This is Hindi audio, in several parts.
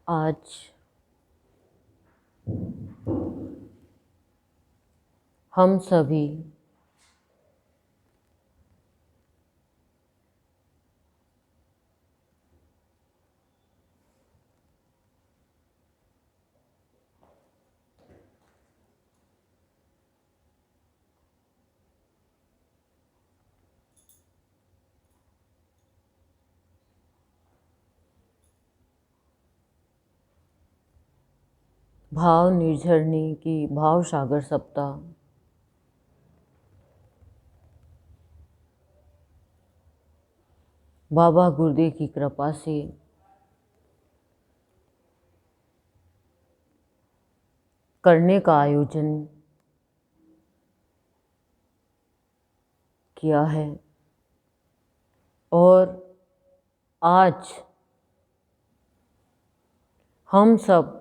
आज हम सभी भाव निर्झरणी की भाव सागर सप्ताह बाबा गुरुदेव की कृपा से करने का आयोजन किया है और आज हम सब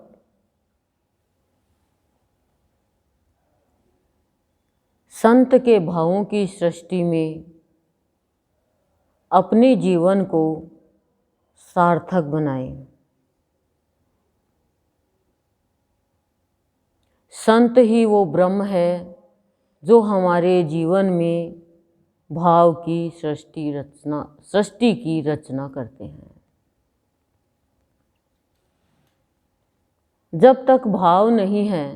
संत के भावों की सृष्टि में अपने जीवन को सार्थक बनाएं। संत ही वो ब्रह्म है जो हमारे जीवन में भाव की सृष्टि की रचना करते हैं। जब तक भाव नहीं है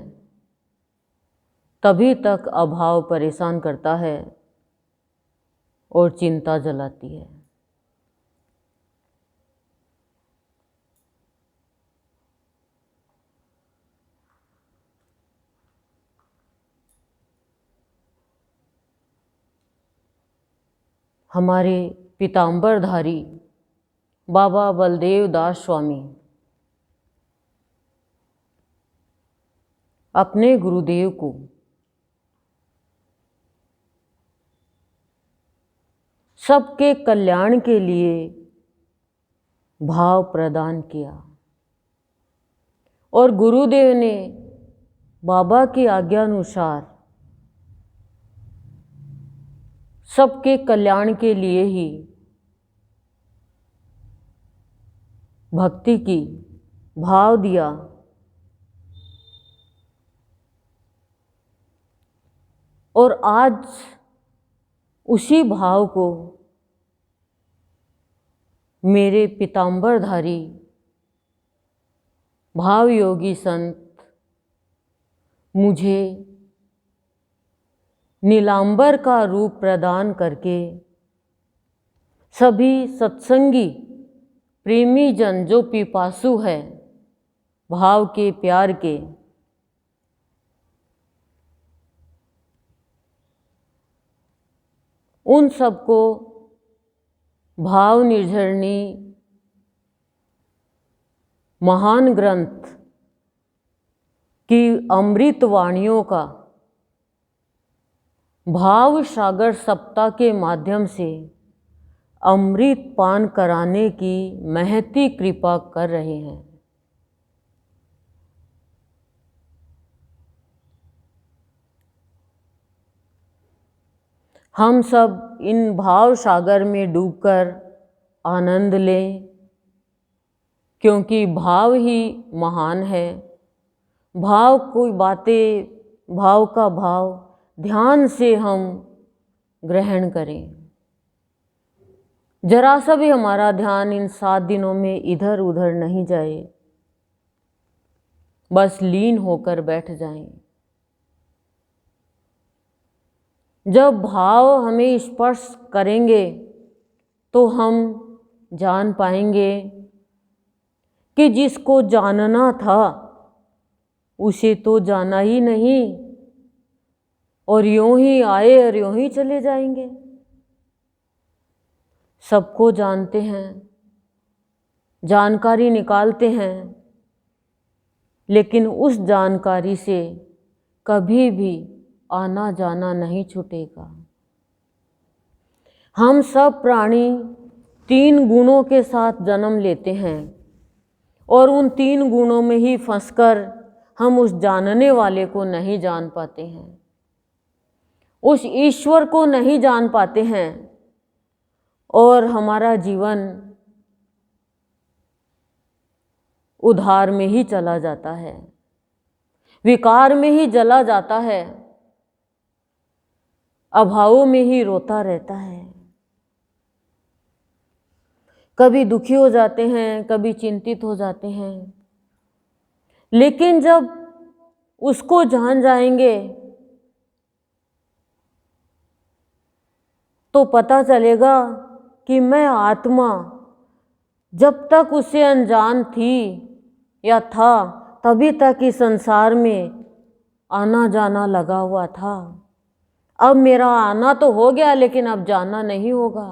तभी तक अभाव परेशान करता है और चिंता जलाती है। हमारे पीताम्बरधारी बाबा बलदेव दास स्वामी अपने गुरुदेव को सबके कल्याण के लिए भाव प्रदान किया और गुरुदेव ने बाबा की आज्ञा अनुसार सबके कल्याण के लिए ही भक्ति की भाव दिया। और आज उसी भाव को मेरे पीताम्बरधारी भाव योगी संत मुझे नीलांबर का रूप प्रदान करके सभी सत्संगी प्रेमी जन जो पिपासु है भाव के प्यार के, उन सबको भाव निर्झरणी महान ग्रंथ की अमृत वाणियों का भाव सागर सप्ताह के माध्यम से अमृत पान कराने की महती कृपा कर रहे हैं। हम सब इन भाव सागर में डूबकर आनंद लें, क्योंकि भाव ही महान है। भाव कोई बातें, भाव का भाव ध्यान से हम ग्रहण करें। जरा सा भी हमारा ध्यान इन 7 दिनों में इधर उधर नहीं जाए, बस लीन होकर बैठ जाएं। जब भाव हमें स्पर्श करेंगे तो हम जान पाएंगे कि जिसको जानना था उसे तो जाना ही नहीं, और यूं ही आए और यूं ही चले जाएंगे। सबको जानते हैं, जानकारी निकालते हैं, लेकिन उस जानकारी से कभी भी आना जाना नहीं छूटेगा। हम सब प्राणी 3 गुणों के साथ जन्म लेते हैं और उन 3 गुणों में ही फंसकर हम उस जानने वाले को नहीं जान पाते हैं, उस ईश्वर को नहीं जान पाते हैं, और हमारा जीवन उधार में ही चला जाता है, विकार में ही जला जाता है, अभावों में ही रोता रहता है। कभी दुखी हो जाते हैं, कभी चिंतित हो जाते हैं, लेकिन जब उसको जान जाएंगे तो पता चलेगा कि मैं आत्मा जब तक उसे अनजान थी या था, तभी तक इस संसार में आना जाना लगा हुआ था। अब मेरा आना तो हो गया, लेकिन अब जाना नहीं होगा।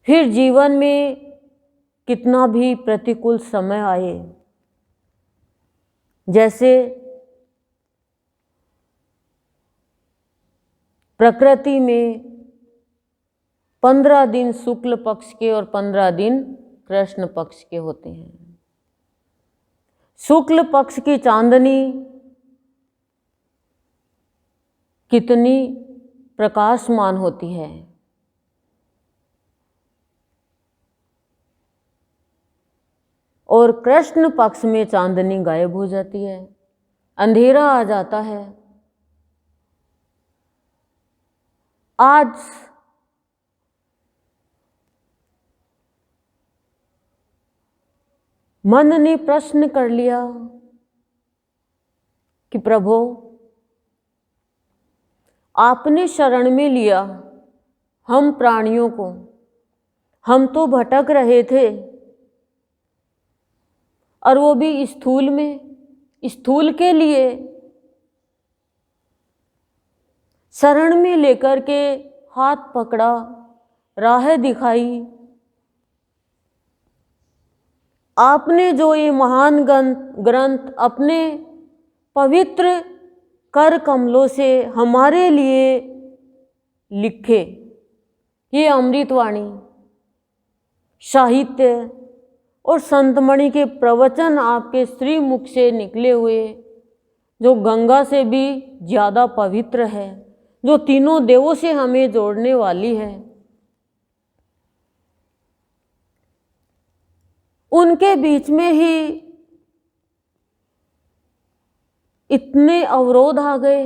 फिर जीवन में कितना भी प्रतिकूल समय आए, जैसे प्रकृति में 15 दिन शुक्ल पक्ष के और 15 दिन कृष्ण पक्ष के होते हैं। शुक्ल पक्ष की चांदनी कितनी प्रकाशमान होती है, और कृष्ण पक्ष में चांदनी गायब हो जाती है, अंधेरा आ जाता है। आज मन ने प्रश्न कर लिया कि प्रभु, आपने शरण में लिया हम प्राणियों को, हम तो भटक रहे थे, और वो भी स्थूल में, स्थूल के लिए शरण में लेकर के हाथ पकड़ा, राह दिखाई। आपने जो ये महान ग्रंथ अपने पवित्र कर कमलों से हमारे लिए लिखे, ये अमृतवाणी, साहित्य और संतमणि के प्रवचन आपके श्री मुख से निकले हुए, जो गंगा से भी ज़्यादा पवित्र है, जो तीनों देवों से हमें जोड़ने वाली है, उनके बीच में ही इतने अवरोध आ गए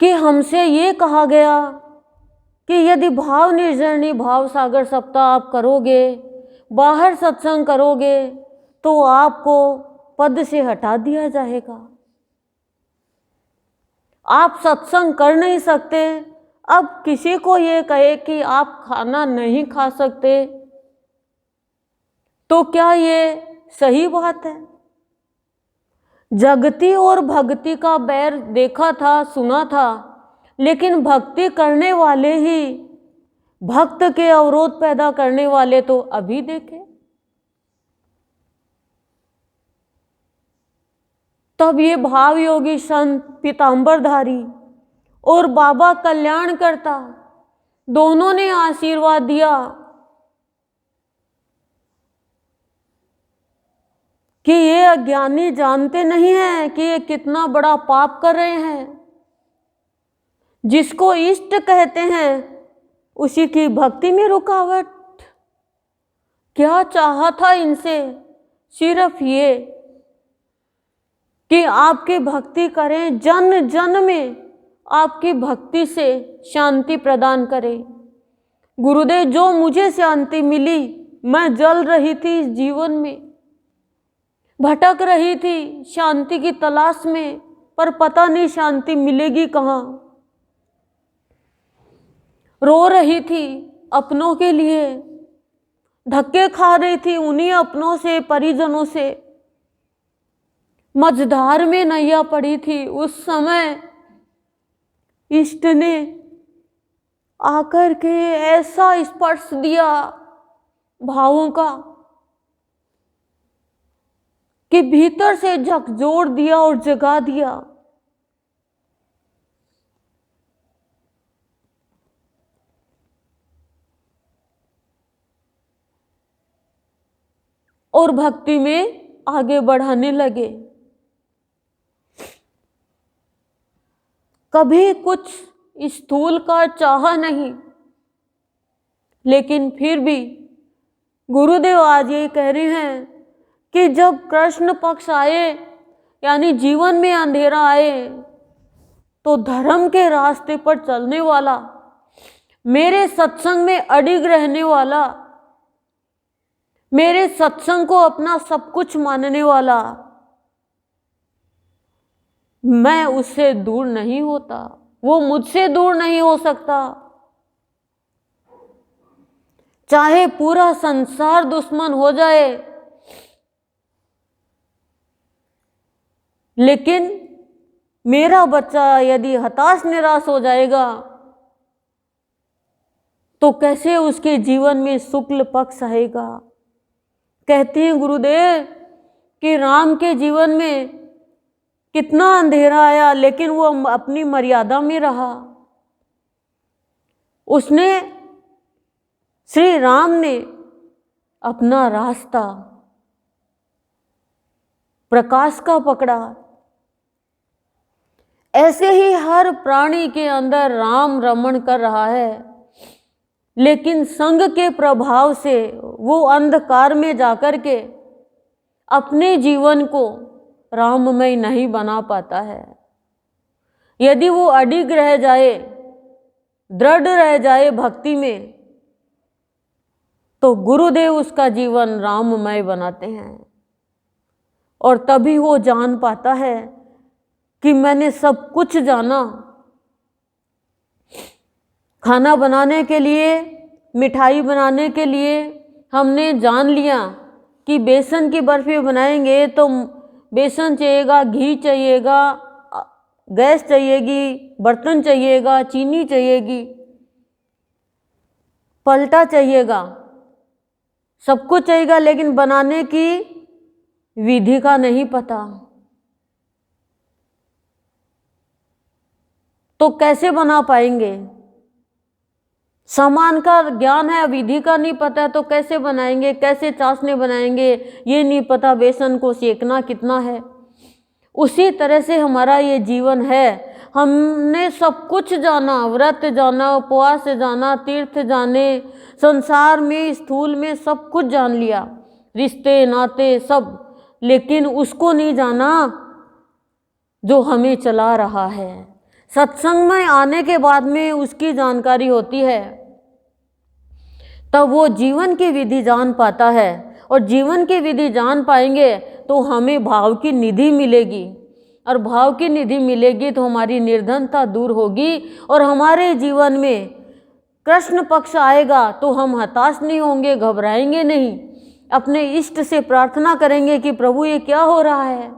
कि हमसे ये कहा गया कि यदि भाव निर्जरणी भाव सागर सप्ताह आप करोगे, बाहर सत्संग करोगे, तो आपको पद से हटा दिया जाएगा, आप सत्संग कर नहीं सकते। अब किसी को ये कहे कि आप खाना नहीं खा सकते, तो क्या ये सही बात है? जगती और भक्ति का बैर देखा था, सुना था, लेकिन भक्ति करने वाले ही भक्त के अवरोध पैदा करने वाले तो अभी देखे। तब ये भाव योगी संत पीतांबरधारी और बाबा कल्याण करता दोनों ने आशीर्वाद दिया कि ये अज्ञानी जानते नहीं हैं कि ये कितना बड़ा पाप कर रहे हैं। जिसको इष्ट कहते हैं उसी की भक्ति में रुकावट। क्या चाहा था इनसे? सिर्फ ये कि आपकी भक्ति करें, जन जन में आपकी भक्ति से शांति प्रदान करें। गुरुदेव, जो मुझे शांति मिली, मैं जल रही थी इस जीवन में, भटक रही थी शांति की तलाश में, पर पता नहीं शांति मिलेगी कहाँ। रो रही थी अपनों के लिए, धक्के खा रही थी उन्हीं अपनों से, परिजनों से, मझधार में नैया पड़ी थी। उस समय इष्ट ने आकर के ऐसा स्पर्श दिया भावों का कि भीतर से झकझोर दिया और जगा दिया। और भक्ति में आगे बढ़ाने लगे। कभी कुछ स्थूल का चाहा नहीं, लेकिन फिर भी गुरुदेव आज ये कह रहे हैं कि जब कृष्ण पक्ष आए, यानी जीवन में अंधेरा आए, तो धर्म के रास्ते पर चलने वाला, मेरे सत्संग में अडिग रहने वाला, मेरे सत्संग को अपना सब कुछ मानने वाला, मैं उससे दूर नहीं होता, वो मुझसे दूर नहीं हो सकता। चाहे पूरा संसार दुश्मन हो जाए, लेकिन मेरा बच्चा यदि हताश निराश हो जाएगा तो कैसे उसके जीवन में शुक्ल पक्ष आएगा। कहते हैं गुरुदेव कि राम के जीवन में कितना अंधेरा आया, लेकिन वो अपनी मर्यादा में रहा। उसने, श्री राम ने अपना रास्ता प्रकाश का पकड़ा। ऐसे ही हर प्राणी के अंदर राम रमण कर रहा है, लेकिन संग के प्रभाव से वो अंधकार में जाकर के अपने जीवन को राममय नहीं बना पाता है। यदि वो अडिग रह जाए, दृढ़ रह जाए भक्ति में, तो गुरुदेव उसका जीवन राममय बनाते हैं। और तभी वो जान पाता है कि मैंने सब कुछ जाना। खाना बनाने के लिए, मिठाई बनाने के लिए हमने जान लिया कि बेसन की बर्फी बनाएंगे तो बेसन चाहिएगा, घी चाहिएगा, गैस चाहिएगी, बर्तन चाहिएगा, चीनी चाहिएगी, पलटा चाहिएगा, सब कुछ चाहिएगा, लेकिन बनाने की विधि का नहीं पता। तो कैसे बना पाएंगे? सामान का ज्ञान है, विधि का नहीं पता है, तो कैसे बनाएंगे, कैसे चाशनी बनाएंगे, ये नहीं पता बेसन को सेकना कितना है। उसी तरह से हमारा ये जीवन है। हमने सब कुछ जाना, व्रत जाना, उपवास जाना, तीर्थ जाने, संसार में स्थूल में सब कुछ जान लिया, रिश्ते नाते सब, लेकिन उसको नहीं जाना जो हमें चला रहा है। सत्संग में आने के बाद में उसकी जानकारी होती है, तब वो जीवन की विधि जान पाता है। और जीवन की विधि जान पाएंगे तो हमें भाव की निधि मिलेगी, और भाव की निधि मिलेगी तो हमारी निर्धनता दूर होगी, और हमारे जीवन में कृष्ण पक्ष आएगा तो हम हताश नहीं होंगे, घबराएंगे नहीं, अपने इष्ट से प्रार्थना करेंगे कि प्रभु ये क्या हो रहा है।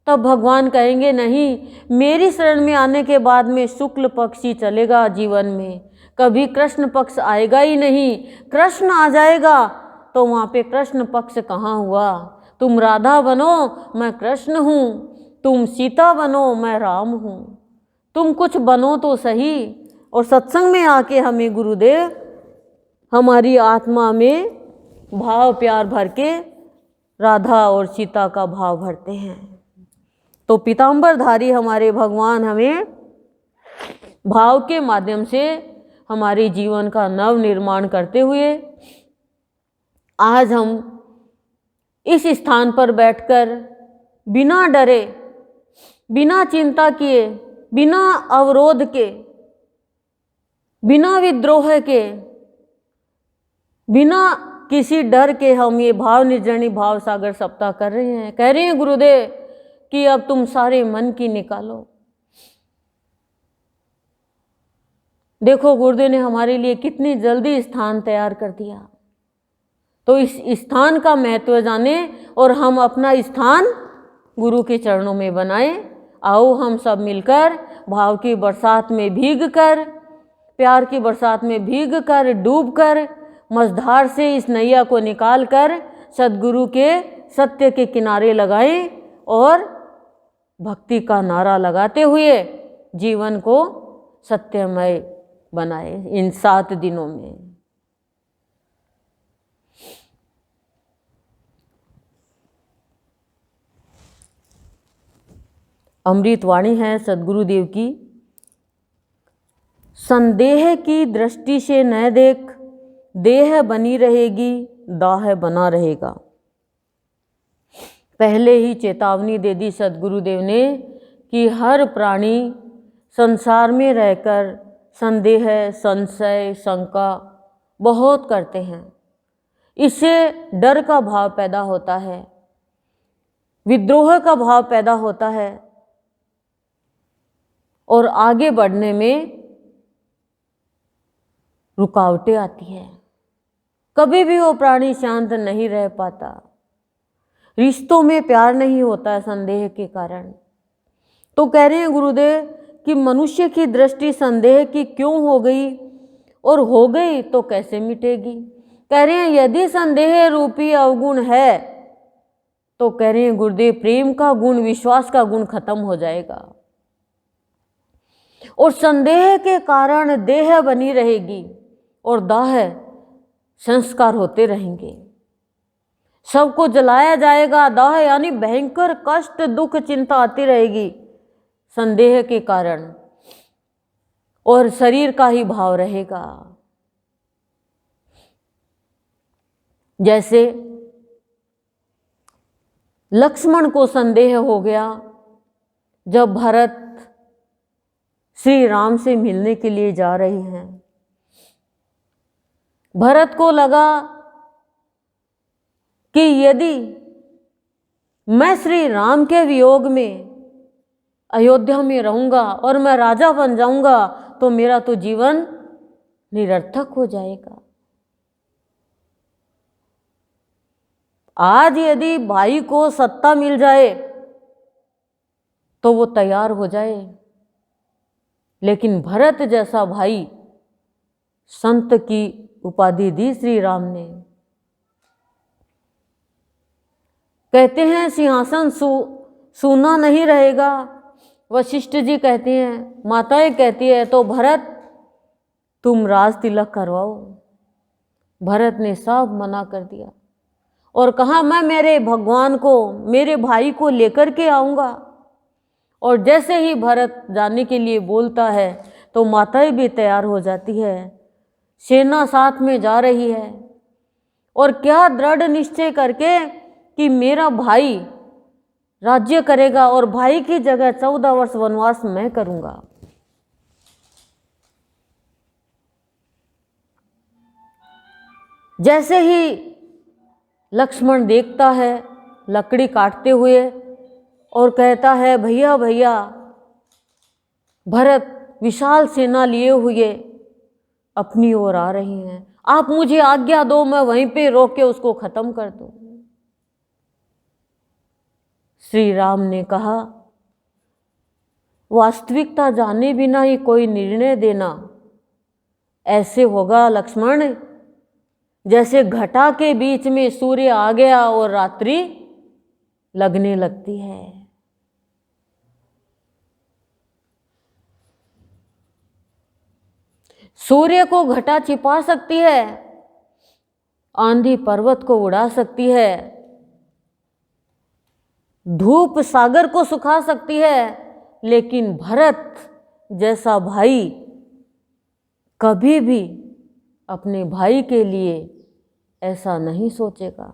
तब भगवान कहेंगे नहीं, मेरी शरण में आने के बाद में शुक्ल पक्ष ही चलेगा जीवन में, कभी कृष्ण पक्ष आएगा ही नहीं। कृष्ण आ जाएगा तो वहाँ पे कृष्ण पक्ष कहाँ हुआ। तुम राधा बनो, मैं कृष्ण हूँ, तुम सीता बनो, मैं राम हूँ, तुम कुछ बनो तो सही। और सत्संग में आके हमें गुरुदेव हमारी आत्मा में भाव प्यार भर के राधा और सीता का भाव भरते हैं। तो पीताम्बरधारी हमारे भगवान हमें भाव के माध्यम से हमारे जीवन का नव निर्माण करते हुए आज हम इस स्थान पर बैठकर बिना डरे, बिना चिंता किए, बिना अवरोध के, बिना विद्रोह के, बिना किसी डर के हम ये भाव निर्जनी भाव सागर सप्ताह कर रहे हैं। कह रहे हैं गुरुदेव कि अब तुम सारे मन की निकालो। देखो गुरुदेव ने हमारे लिए कितनी जल्दी स्थान तैयार कर दिया। तो इस स्थान का महत्व जाने और हम अपना स्थान गुरु के चरणों में बनाएं। आओ हम सब मिलकर भाव की बरसात में भीग कर, प्यार की बरसात में भीग कर, डूब कर, मझधार से इस नैया को निकाल कर सद्गुरु के सत्य के किनारे लगाएं और भक्ति का नारा लगाते हुए जीवन को सत्यमय बनाए इन 7 दिनों में। अमृत वाणी है सद्गुरुदेव की। संदेह की दृष्टि से न देख, देह बनी रहेगी, दाह बना रहेगा। पहले ही चेतावनी दे दी सद्गुरुदेव ने कि हर प्राणी संसार में रहकर संदेह, संशय, शंका बहुत करते हैं। इससे डर का भाव पैदा होता है, विद्रोह का भाव पैदा होता है और आगे बढ़ने में रुकावटें आती है। कभी भी वो प्राणी शांत नहीं रह पाता। रिश्तों में प्यार नहीं होता है संदेह के कारण। तो कह रहे हैं गुरुदेव कि मनुष्य की दृष्टि संदेह की क्यों हो गई, और हो गई तो कैसे मिटेगी। कह रहे हैं यदि संदेह रूपी अवगुण है तो कह रहे हैं गुरुदेव प्रेम का गुण, विश्वास का गुण खत्म हो जाएगा और संदेह के कारण देह बनी रहेगी और दाह संस्कार होते रहेंगे। सबको जलाया जाएगा। दाह यानी भयंकर कष्ट, दुख, चिंता आती रहेगी संदेह के कारण और शरीर का ही भाव रहेगा। जैसे लक्ष्मण को संदेह हो गया जब भरत श्री राम से मिलने के लिए जा रहे हैं। भरत को लगा कि यदि मैं श्री राम के वियोग में अयोध्या में रहूंगा और मैं राजा बन जाऊंगा तो मेरा तो जीवन निरर्थक हो जाएगा। आज यदि भाई को सत्ता मिल जाए तो वो तैयार हो जाए, लेकिन भरत जैसा भाई, संत की उपाधि दी श्री राम ने। कहते हैं सिंहासन सूना नहीं रहेगा। वशिष्ठ जी कहते हैं, माताएं कहती है तो भरत तुम राज तिलक करवाओ। भरत ने साफ मना कर दिया और कहा मैं मेरे भगवान को, मेरे भाई को लेकर के आऊँगा। और जैसे ही भरत जाने के लिए बोलता है तो माताएं भी तैयार हो जाती है, सेना साथ में जा रही है और क्या दृढ़ निश्चय करके कि मेरा भाई राज्य करेगा और भाई की जगह 14 वर्ष वनवास मैं करूँगा। जैसे ही लक्ष्मण देखता है लकड़ी काटते हुए और कहता है भैया भैया, भरत विशाल सेना लिए हुए अपनी ओर आ रही हैं, आप मुझे आज्ञा दो, मैं वहीं पे रोक के उसको खत्म कर दूं। श्री राम ने कहा वास्तविकता जाने बिना ही कोई निर्णय देना ऐसे होगा लक्ष्मण जैसे घटा के बीच में सूर्य आ गया और रात्रि लगने लगती है। सूर्य को घटा छिपा सकती है, आंधी पर्वत को उड़ा सकती है, धूप सागर को सुखा सकती है, लेकिन भरत जैसा भाई कभी भी अपने भाई के लिए ऐसा नहीं सोचेगा।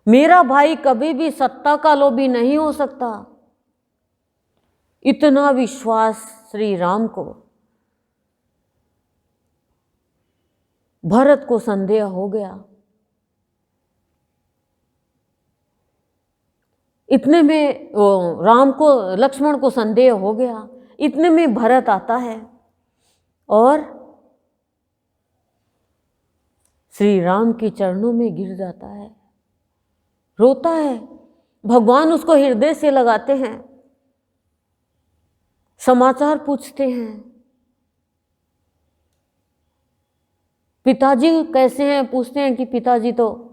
मेरा भाई कभी भी सत्ता का लोभी नहीं हो सकता। इतना विश्वास श्री राम को। भरत को संदेह हो गया। इतने में लक्ष्मण को संदेह हो गया। इतने में भरत आता है और श्री राम के चरणों में गिर जाता है, रोता है। भगवान उसको हृदय से लगाते हैं, समाचार पूछते हैं, पिताजी कैसे हैं, पूछते हैं कि पिताजी तो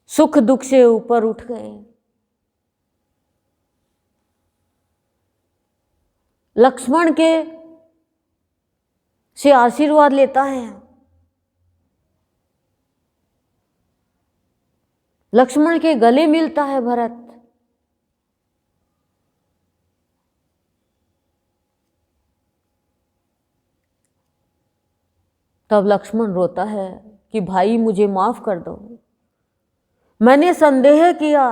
सुख दुख से ऊपर उठ गए। लक्ष्मण के से आशीर्वाद लेता है। लक्ष्मण के गले मिलता है भरत। तब लक्ष्मण रोता है कि भाई मुझे माफ कर दो, मैंने संदेह किया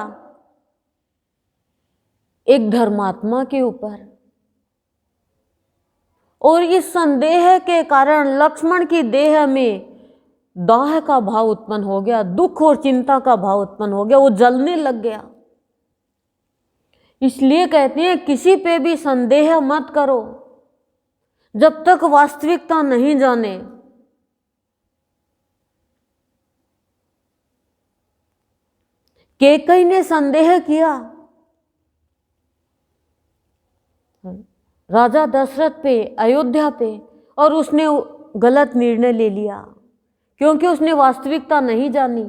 एक धर्मात्मा के ऊपर, और इस संदेह के कारण लक्ष्मण की देह में दाह का भाव उत्पन्न हो गया, दुख और चिंता का भाव उत्पन्न हो गया, वो जलने लग गया। इसलिए कहते हैं किसी पे भी संदेह मत करो जब तक वास्तविकता नहीं जाने। कैकेयी ने संदेह किया राजा दशरथ पे, अयोध्या पे, और उसने गलत निर्णय ले लिया क्योंकि उसने वास्तविकता नहीं जानी।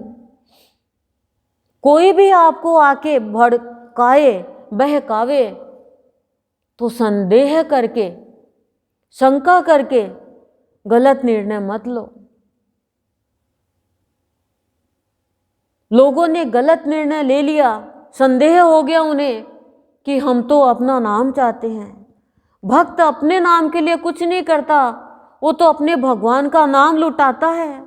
कोई भी आपको आके भड़काए, बहकावे, तो संदेह करके, शंका करके गलत निर्णय मत लो। लोगों ने गलत निर्णय ले लिया, संदेह हो गया उन्हें कि हम तो अपना नाम चाहते हैं। भक्त अपने नाम के लिए कुछ नहीं करता, वो तो अपने भगवान का नाम लुटाता है।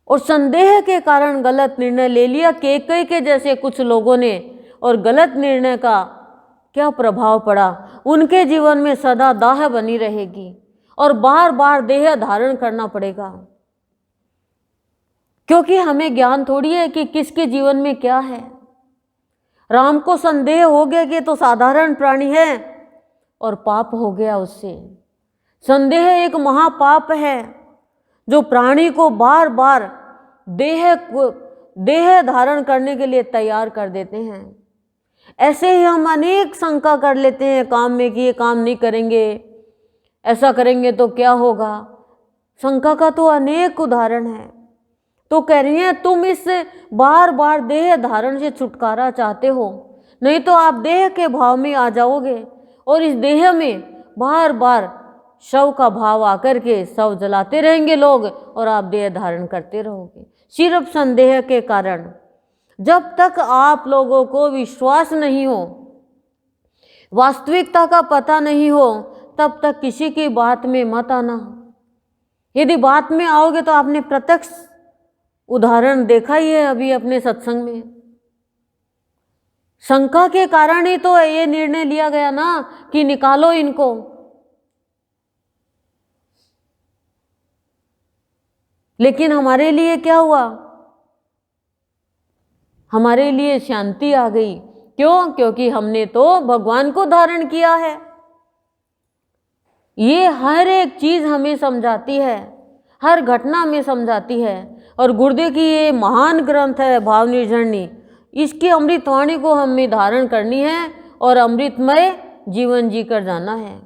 और संदेह के कारण गलत निर्णय ले लिया कैकेयी के जैसे कुछ लोगों ने, और गलत निर्णय का क्या प्रभाव पड़ा, उनके जीवन में सदा दाह बनी रहेगी और बार बार देह धारण करना पड़ेगा। क्योंकि हमें ज्ञान थोड़ी है कि किसके जीवन में क्या है। राम को संदेह हो गया कि तो साधारण प्राणी है और पाप हो गया उससे। संदेह एक महापाप है जो प्राणी को बार बार देह धारण करने के लिए तैयार कर देते हैं। ऐसे ही हम अनेक शंका कर लेते हैं काम में कि ये काम नहीं करेंगे, ऐसा करेंगे तो क्या होगा। शंका का तो अनेक उदाहरण है। तो कह रही हैं तुम इस बार बार देह धारण से छुटकारा चाहते हो, नहीं तो आप देह के भाव में आ जाओगे और इस देह में बार बार शव का भाव आकर के शव जलाते रहेंगे लोग और आप देह धारण करते रहोगे सिर्फ संदेह के कारण। जब तक आप लोगों को विश्वास नहीं हो, वास्तविकता का पता नहीं हो, तब तक किसी की बात में मत आना। यदि बात में आओगे तो आपने प्रत्यक्ष उदाहरण देखा ही है अभी अपने सत्संग में। शंका के कारण ही तो ये निर्णय लिया गया ना कि निकालो इनको। लेकिन हमारे लिए क्या हुआ, हमारे लिए शांति आ गई। क्यों? क्योंकि हमने तो भगवान को धारण किया है। ये हर एक चीज हमें समझाती है, हर घटना में समझाती है। और गुरुदेव की ये महान ग्रंथ है भाव निर्झरणी, इसकी अमृतवाणी को हमें धारण करनी है और अमृतमय जीवन जी कर जाना है।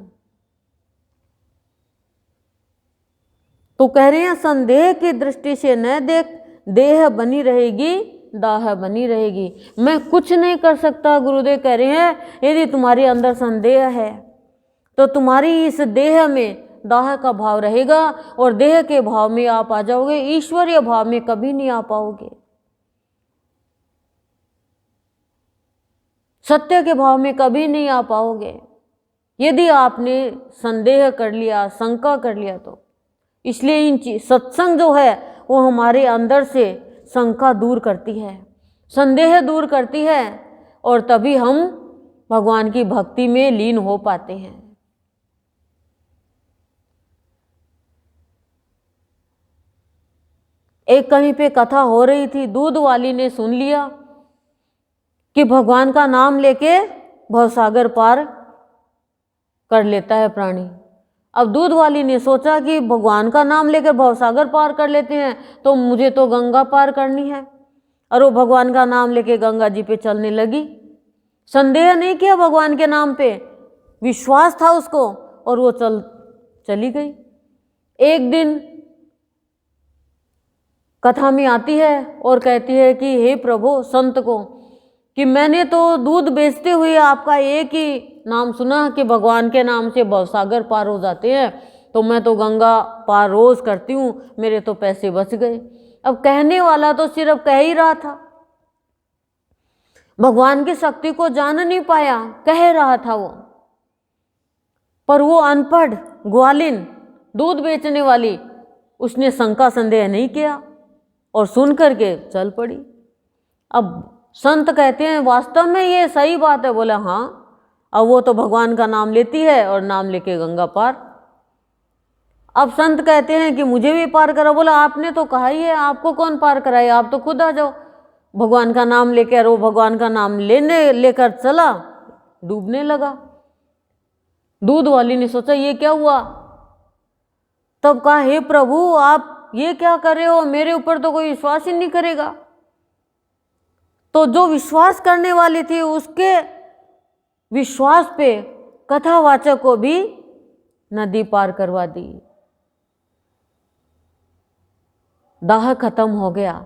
तो कह रहे हैं संदेह की दृष्टि से न देख, देह बनी रहेगी, दाह बनी रहेगी। मैं कुछ नहीं कर सकता, गुरुदेव कह रहे हैं यदि तुम्हारे अंदर संदेह है तो तुम्हारी इस देह में दाह का भाव रहेगा और देह के भाव में आप आ जाओगे, ईश्वरीय भाव में कभी नहीं आ पाओगे। सत्य के भाव में कभी नहीं आ पाओगे यदि आपने संदेह कर लिया, शंका कर लिया तो। इसलिए इन सत्संग जो है वो हमारे अंदर से शंका दूर करती है, संदेह दूर करती है, और तभी हम भगवान की भक्ति में लीन हो पाते हैं। एक कहीं पे कथा हो रही थी, दूध वाली ने सुन लिया कि भगवान का नाम लेके भवसागर पार कर लेता है प्राणी। अब दूध वाली ने सोचा कि भगवान का नाम लेकर भवसागर पार कर लेते हैं तो मुझे तो गंगा पार करनी है, और वो भगवान का नाम लेके गंगा जी पे चलने लगी। संदेह नहीं किया भगवान के नाम पे, विश्वास था उसको और वो चली गई। एक दिन कथा में आती है और कहती है कि हे प्रभु, संत को कि मैंने तो दूध बेचते हुए आपका एक ही नाम सुना कि भगवान के नाम से भवसागर पार हो जाते हैं, तो मैं तो गंगा पार रोज करती हूँ, मेरे तो पैसे बच गए। अब कहने वाला तो सिर्फ कह ही रहा था, भगवान की शक्ति को जान नहीं पाया, कह रहा था वो। पर वो अनपढ़ ग्वालिन दूध बेचने वाली, उसने शंका संदेह नहीं किया और सुन करके चल पड़ी। अब संत कहते हैं वास्तव में ये सही बात है। बोला हाँ। अब वो तो भगवान का नाम लेती है और नाम लेके गंगा पार। अब संत कहते हैं कि मुझे भी पार करा। बोला आपने तो कहा ही है, आपको कौन पार कराए, आप तो खुद आ जाओ। भगवान का नाम लेकर, वो भगवान का नाम लेकर चला, डूबने लगा। दूध वाली ने सोचा ये क्या हुआ। तब कहा हे प्रभु आप ये क्या कर रहे हो, मेरे ऊपर तो कोई विश्वास ही नहीं करेगा। तो जो विश्वास करने वाली थी उसके विश्वास पे कथावाचक को भी नदी पार करवा दी। दाह खत्म हो गया।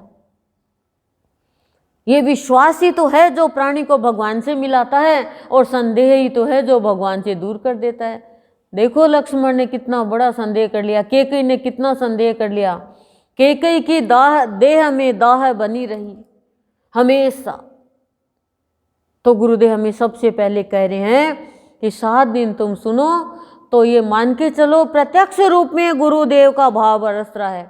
ये विश्वास ही तो है जो प्राणी को भगवान से मिलाता है, और संदेह ही तो है जो भगवान से दूर कर देता है। देखो लक्ष्मण ने कितना बड़ा संदेह कर लिया, कैकेयी ने कितना संदेह कर लिया। कैकेयी की देह में दाह बनी रही हमेशा। तो गुरुदेव हमें सबसे पहले कह रहे हैं कि 7 दिन तुम सुनो तो ये मान के चलो प्रत्यक्ष रूप में गुरुदेव का भाव बरस रहा है,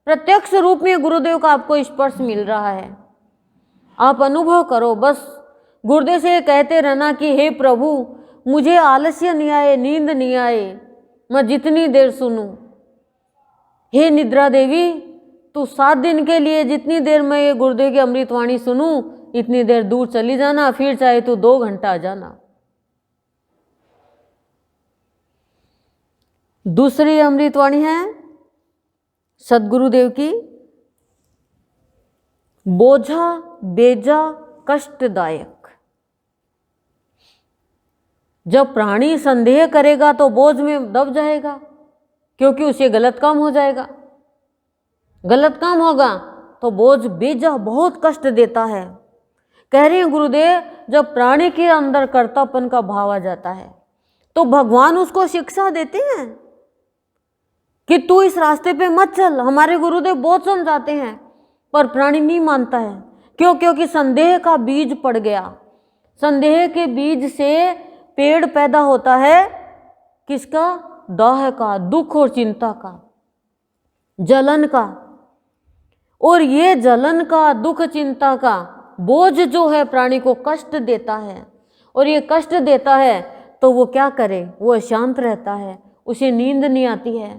प्रत्यक्ष रूप में गुरुदेव का आपको स्पर्श मिल रहा है। आप अनुभव करो। बस गुरुदेव से कहते रहना कि हे प्रभु मुझे आलस्य नहीं आए, नींद नहीं आए, मैं जितनी देर सुनूं। हे निद्रा देवी तू 7 दिन के लिए जितनी देर मैं ये गुरुदेव की अमृतवाणी सुनूं इतनी देर दूर चली जाना, फिर चाहे तू 2 घंटा आ जाना। दूसरी अमृतवाणी है सदगुरुदेव की, बोझा बेजा कष्टदायक। जब प्राणी संदेह करेगा तो बोझ में दब जाएगा, क्योंकि उसे गलत काम हो जाएगा। गलत काम होगा तो बोझ बेजा बहुत कष्ट देता है। कह रहे हैं गुरुदेव जब प्राणी के अंदर कर्तापन का भाव आ जाता है तो भगवान उसको शिक्षा देते हैं कि तू इस रास्ते पे मत चल। हमारे गुरुदेव बहुत समझाते हैं पर प्राणी नहीं मानता है। क्यों? क्योंकि संदेह का बीज पड़ गया। संदेह के बीज से पेड़ पैदा होता है किसका? दाह का, दुख और चिंता का, जलन का। और ये जलन का, दुख, चिंता का बोझ जो है प्राणी को कष्ट देता है। और ये कष्ट देता है तो वो क्या करे? वो अशांत रहता है, उसे नींद नहीं आती है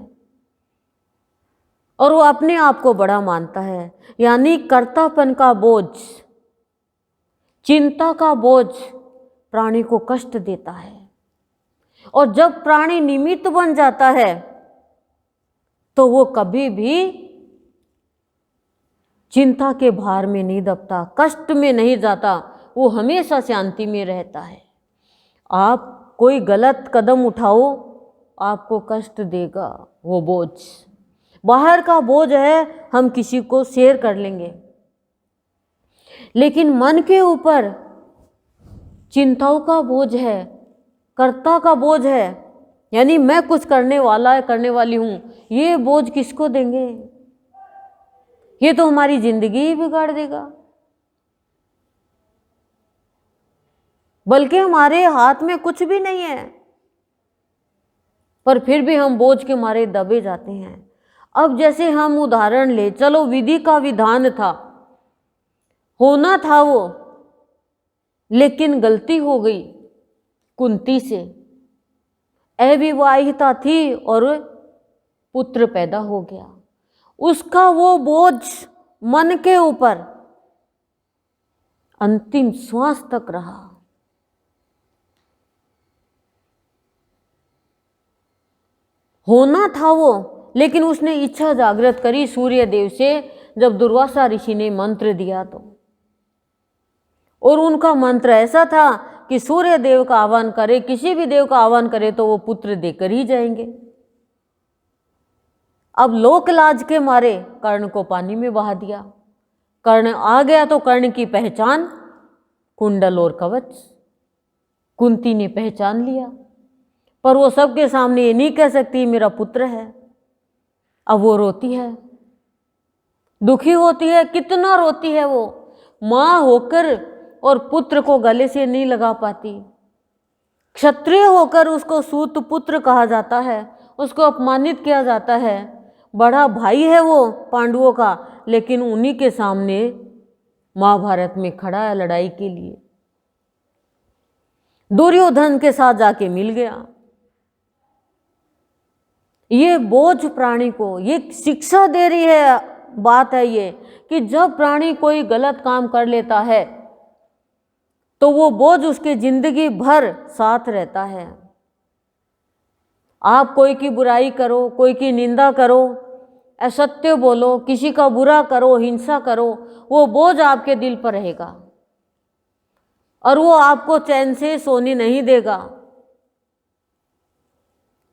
और वो अपने आप को बड़ा मानता है। यानी कर्तापन का बोझ, चिंता का बोझ प्राणी को कष्ट देता है। और जब प्राणी निमित्त बन जाता है तो वो कभी भी चिंता के भार में नहीं दबता, कष्ट में नहीं जाता, वो हमेशा शांति में रहता है। आप कोई गलत कदम उठाओ आपको कष्ट देगा वो बोझ। बाहर का बोझ है हम किसी को शेयर कर लेंगे, लेकिन मन के ऊपर चिंताओं का बोझ है, कर्ता का बोझ है, यानी मैं कुछ करने वाला करने वाली हूं, ये बोझ किसको देंगे? ये तो हमारी जिंदगी ही बिगाड़ देगा। बल्कि हमारे हाथ में कुछ भी नहीं है पर फिर भी हम बोझ के मारे दबे जाते हैं। अब जैसे हम उदाहरण ले, चलो विधि का विधान था, होना था वो, लेकिन गलती हो गई कुंती से। अविवाहिता थी और पुत्र पैदा हो गया, उसका वो बोझ मन के ऊपर अंतिम श्वास तक रहा। होना था वो, लेकिन उसने इच्छा जागृत करी सूर्य देव से जब दुर्वासा ऋषि ने मंत्र दिया तो। और उनका मंत्र ऐसा था कि सूर्य देव का आह्वान करे, किसी भी देव का आह्वान करे तो वो पुत्र देकर ही जाएंगे। अब लोक लाज के मारे कर्ण को पानी में बहा दिया। कर्ण आ गया तो कर्ण की पहचान कुंडल और कवच कुंती ने पहचान लिया, पर वो सबके सामने ये नहीं कह सकती मेरा पुत्र है। अब वो रोती है, दुखी होती है, कितना रोती है वो, माँ होकर और पुत्र को गले से नहीं लगा पाती, क्षत्रिय होकर उसको सूत पुत्र कहा जाता है, उसको अपमानित किया जाता है। बड़ा भाई है वो पांडवों का, लेकिन उन्हीं के सामने महाभारत में खड़ा है लड़ाई के लिए। दुर्योधन के साथ जाके मिल गया। ये बोझ प्राणी को, ये शिक्षा दे रही है बात है ये, कि जब प्राणी कोई गलत काम कर लेता है तो वो बोझ उसके जिंदगी भर साथ रहता है। आप कोई की बुराई करो, कोई की निंदा करो, असत्य बोलो, किसी का बुरा करो, हिंसा करो, वो बोझ आपके दिल पर रहेगा और वो आपको चैन से सोने नहीं देगा।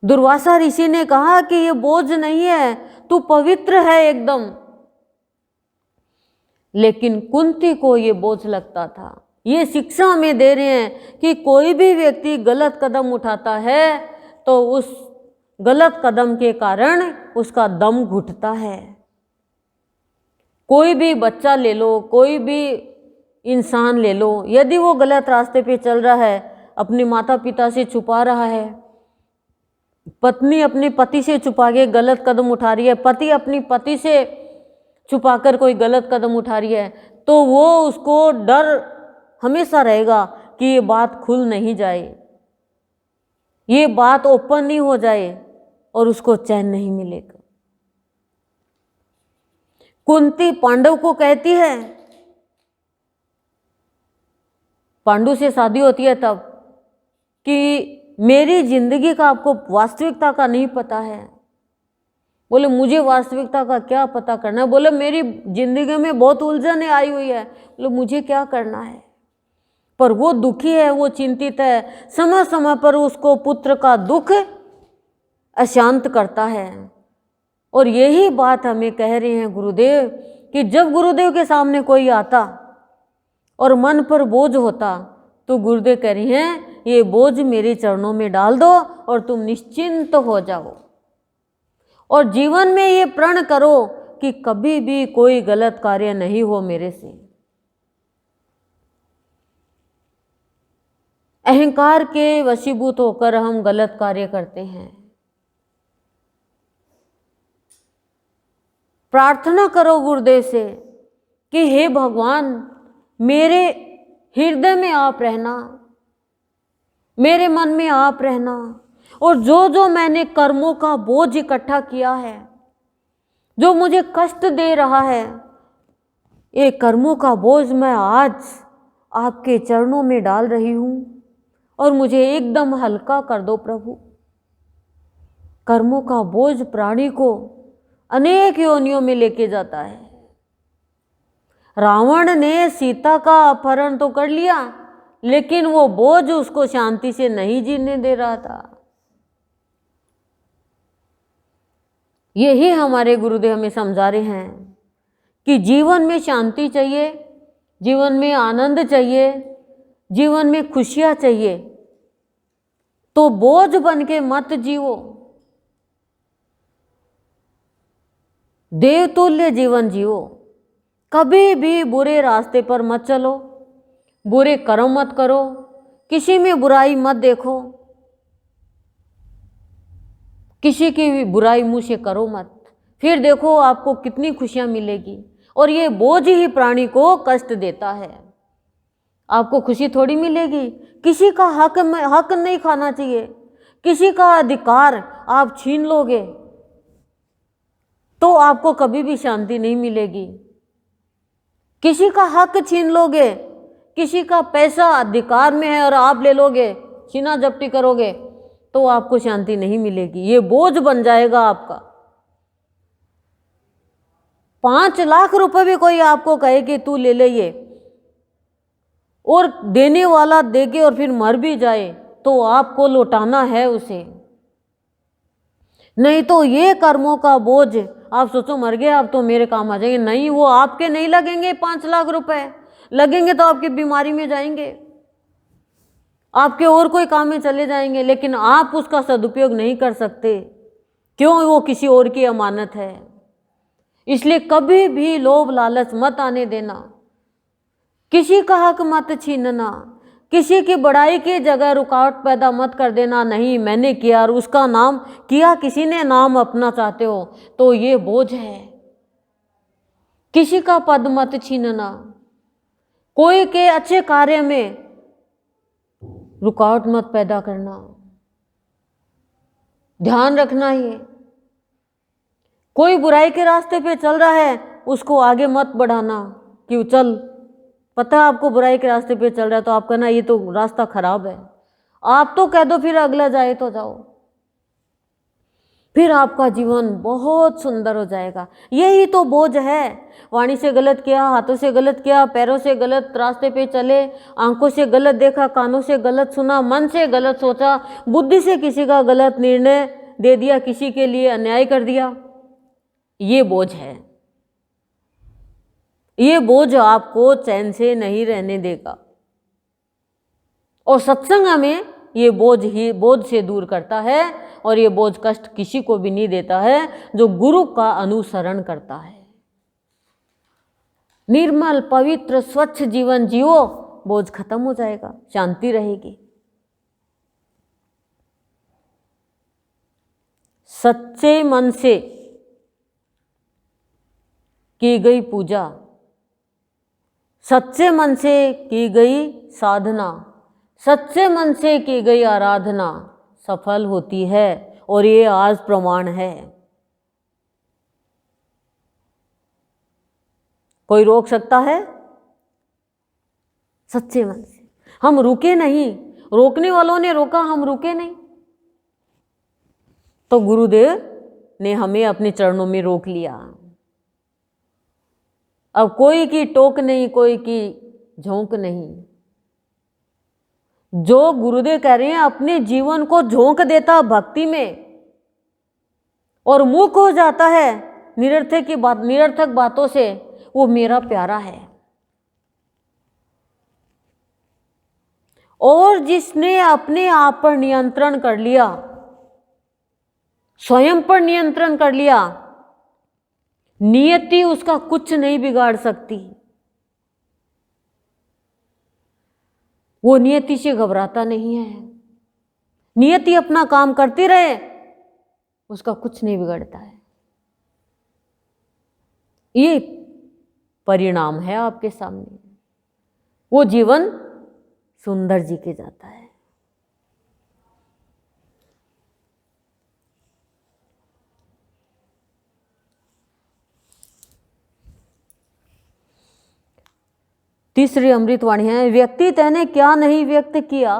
दुर्वासा ऋषि ने कहा कि ये बोझ नहीं है, तू पवित्र है एकदम। लेकिन कुंती को ये बोझ लगता था। ये शिक्षा हमें दे रहे हैं कि कोई भी व्यक्ति गलत कदम उठाता है तो उस गलत कदम के कारण उसका दम घुटता है। कोई भी बच्चा ले लो, कोई भी इंसान ले लो, यदि वो गलत रास्ते पे चल रहा है, अपने माता पिता से छुपा रहा है, पत्नी अपने पति से छुपा के गलत कदम उठा रही है, पति अपनी पति से छुपाकर कोई गलत कदम उठा रही है, तो वो उसको डर हमेशा रहेगा कि ये बात खुल नहीं जाए, ये बात ओपन नहीं हो जाए और उसको चैन नहीं मिलेगा। कुंती पांडव को कहती है, पांडु से शादी होती है तब, कि मेरी जिंदगी का आपको वास्तविकता का नहीं पता है। बोले मुझे वास्तविकता का क्या पता करना है। बोले मेरी जिंदगी में बहुत उलझने आई हुई है। बोले मुझे क्या करना है। पर वो दुखी है, वो चिंतित है, समय समय पर उसको पुत्र का दुख अशांत करता है। और यही बात हमें कह रहे हैं गुरुदेव, कि जब गुरुदेव के सामने कोई आता और मन पर बोझ होता तो गुरुदेव कह रहे हैं ये बोझ मेरे चरणों में डाल दो और तुम निश्चिंत हो जाओ। और जीवन में ये प्रण करो कि कभी भी कोई गलत कार्य नहीं हो मेरे से। अहंकार के वशीभूत होकर हम गलत कार्य करते हैं। प्रार्थना करो गुरुदेव से कि हे भगवान मेरे हृदय में आप रहना, मेरे मन में आप रहना, और जो जो मैंने कर्मों का बोझ इकट्ठा किया है, जो मुझे कष्ट दे रहा है, ये कर्मों का बोझ मैं आज आपके चरणों में डाल रही हूँ और मुझे एकदम हल्का कर दो प्रभु। कर्मों का बोझ प्राणी को अनेक योनियों में लेके जाता है। रावण ने सीता का अपहरण तो कर लिया, लेकिन वो बोझ उसको शांति से नहीं जीने दे रहा था। यही हमारे गुरुदेव हमें समझा रहे हैं कि जीवन में शांति चाहिए, जीवन में आनंद चाहिए, जीवन में खुशियां चाहिए, तो बोझ बन के मत जियो। देवतुल्य जीवन जियो। कभी भी बुरे रास्ते पर मत चलो, बुरे कर्म मत करो, किसी में बुराई मत देखो, किसी की भी बुराई मुंह से करो मत। फिर देखो आपको कितनी खुशियां मिलेगी। और ये बोझ ही प्राणी को कष्ट देता है। आपको खुशी थोड़ी मिलेगी। किसी का हक नहीं खाना चाहिए। किसी का अधिकार आप छीन लोगे तो आपको कभी भी शांति नहीं मिलेगी। किसी का हक छीन लोगे, किसी का पैसा अधिकार में है और आप ले लोगे, छीना झपटी करोगे, तो आपको शांति नहीं मिलेगी। ये बोझ बन जाएगा आपका। 5 लाख रुपए भी कोई आपको कहे कि तू ले ले ये, और देने वाला देके और फिर मर भी जाए तो आपको लौटाना है उसे। नहीं तो ये कर्मों का बोझ, आप सोचो मर गए अब तो मेरे काम आ जाएंगे, नहीं, वो आपके नहीं लगेंगे। 5 लाख रुपए लगेंगे तो आपकी बीमारी में जाएंगे, आपके और कोई काम में चले जाएंगे, लेकिन आप उसका सदुपयोग नहीं कर सकते। क्यों? वो किसी और की अमानत है। इसलिए कभी भी लोभ लालच मत आने देना, किसी का हक मत छीनना, किसी की बड़ाई की जगह रुकावट पैदा मत कर देना, नहीं मैंने किया और उसका नाम किया, किसी ने नाम अपना चाहते हो तो ये बोझ है। किसी का पद मत छीनना, कोई के अच्छे कार्य में रुकावट मत पैदा करना, ध्यान रखना। ये कोई बुराई के रास्ते पे चल रहा है उसको आगे मत बढ़ाना कि चल, पता है आपको बुराई के रास्ते पे चल रहा है तो आप कहना ये तो रास्ता खराब है, आप तो कह दो फिर अगला जाए तो जाओ, फिर आपका जीवन बहुत सुंदर हो जाएगा। यही तो बोझ है। वाणी से गलत किया, हाथों से गलत किया, पैरों से गलत रास्ते पे चले, आंखों से गलत देखा, कानों से गलत सुना, मन से गलत सोचा, बुद्धि से किसी का गलत निर्णय दे दिया, किसी के लिए अन्याय कर दिया। ये बोझ है। ये बोझ आपको चैन से नहीं रहने देगा और सत्संग हमें ये बोझ से दूर करता है और ये बोझ कष्ट किसी को भी नहीं देता है जो गुरु का अनुसरण करता है। निर्मल पवित्र स्वच्छ जीवन जियो, बोझ खत्म हो जाएगा, शांति रहेगी। सच्चे मन से की गई पूजा, सच्चे मन से की गई साधना, सच्चे मन से की गई आराधना सफल होती है और ये आज प्रमाण है। कोई रोक सकता है? सच्चे मन से। हम रुके नहीं, रोकने वालों ने रोका, हम रुके नहीं, तो गुरुदेव ने हमें अपने चरणों में रोक लिया। अब कोई की टोक नहीं, कोई की झोंक नहीं। जो गुरुदेव कह रहे हैं अपने जीवन को झोंक देता भक्ति में और मूक हो जाता है निरर्थक बातों से, वो मेरा प्यारा है। और जिसने अपने आप पर नियंत्रण कर लिया, स्वयं पर नियंत्रण कर लिया, नियति उसका कुछ नहीं बिगाड़ सकती। वो नियति से घबराता नहीं है, नियति अपना काम करती रहे, उसका कुछ नहीं बिगड़ता है। ये परिणाम है आपके सामने, वो जीवन सुंदर जी के जाता है। तीसरी अमृतवाणी है, व्यक्ति तैने क्या नहीं व्यक्त किया।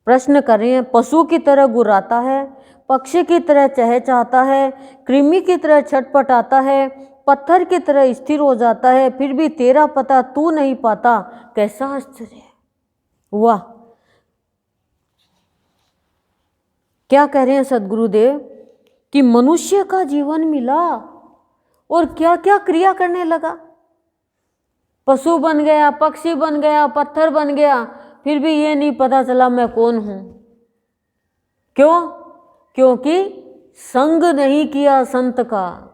प्रश्न कर रहे हैं, पशु की तरह गुर्राता है, पक्षी की तरह चहचहाता है, कृमि की तरह छटपटाता है, पत्थर की तरह स्थिर हो जाता है, फिर भी तेरा पता तू नहीं पाता, कैसा आश्चर्य। वाह, क्या कह रहे हैं सद्गुरुदेव कि मनुष्य का जीवन मिला और क्या क्या क्रिया करने लगा। पशु बन गया, पक्षी बन गया, पत्थर बन गया, फिर भी ये नहीं पता चला मैं कौन हूं। क्यों? क्योंकि संग नहीं किया संत का।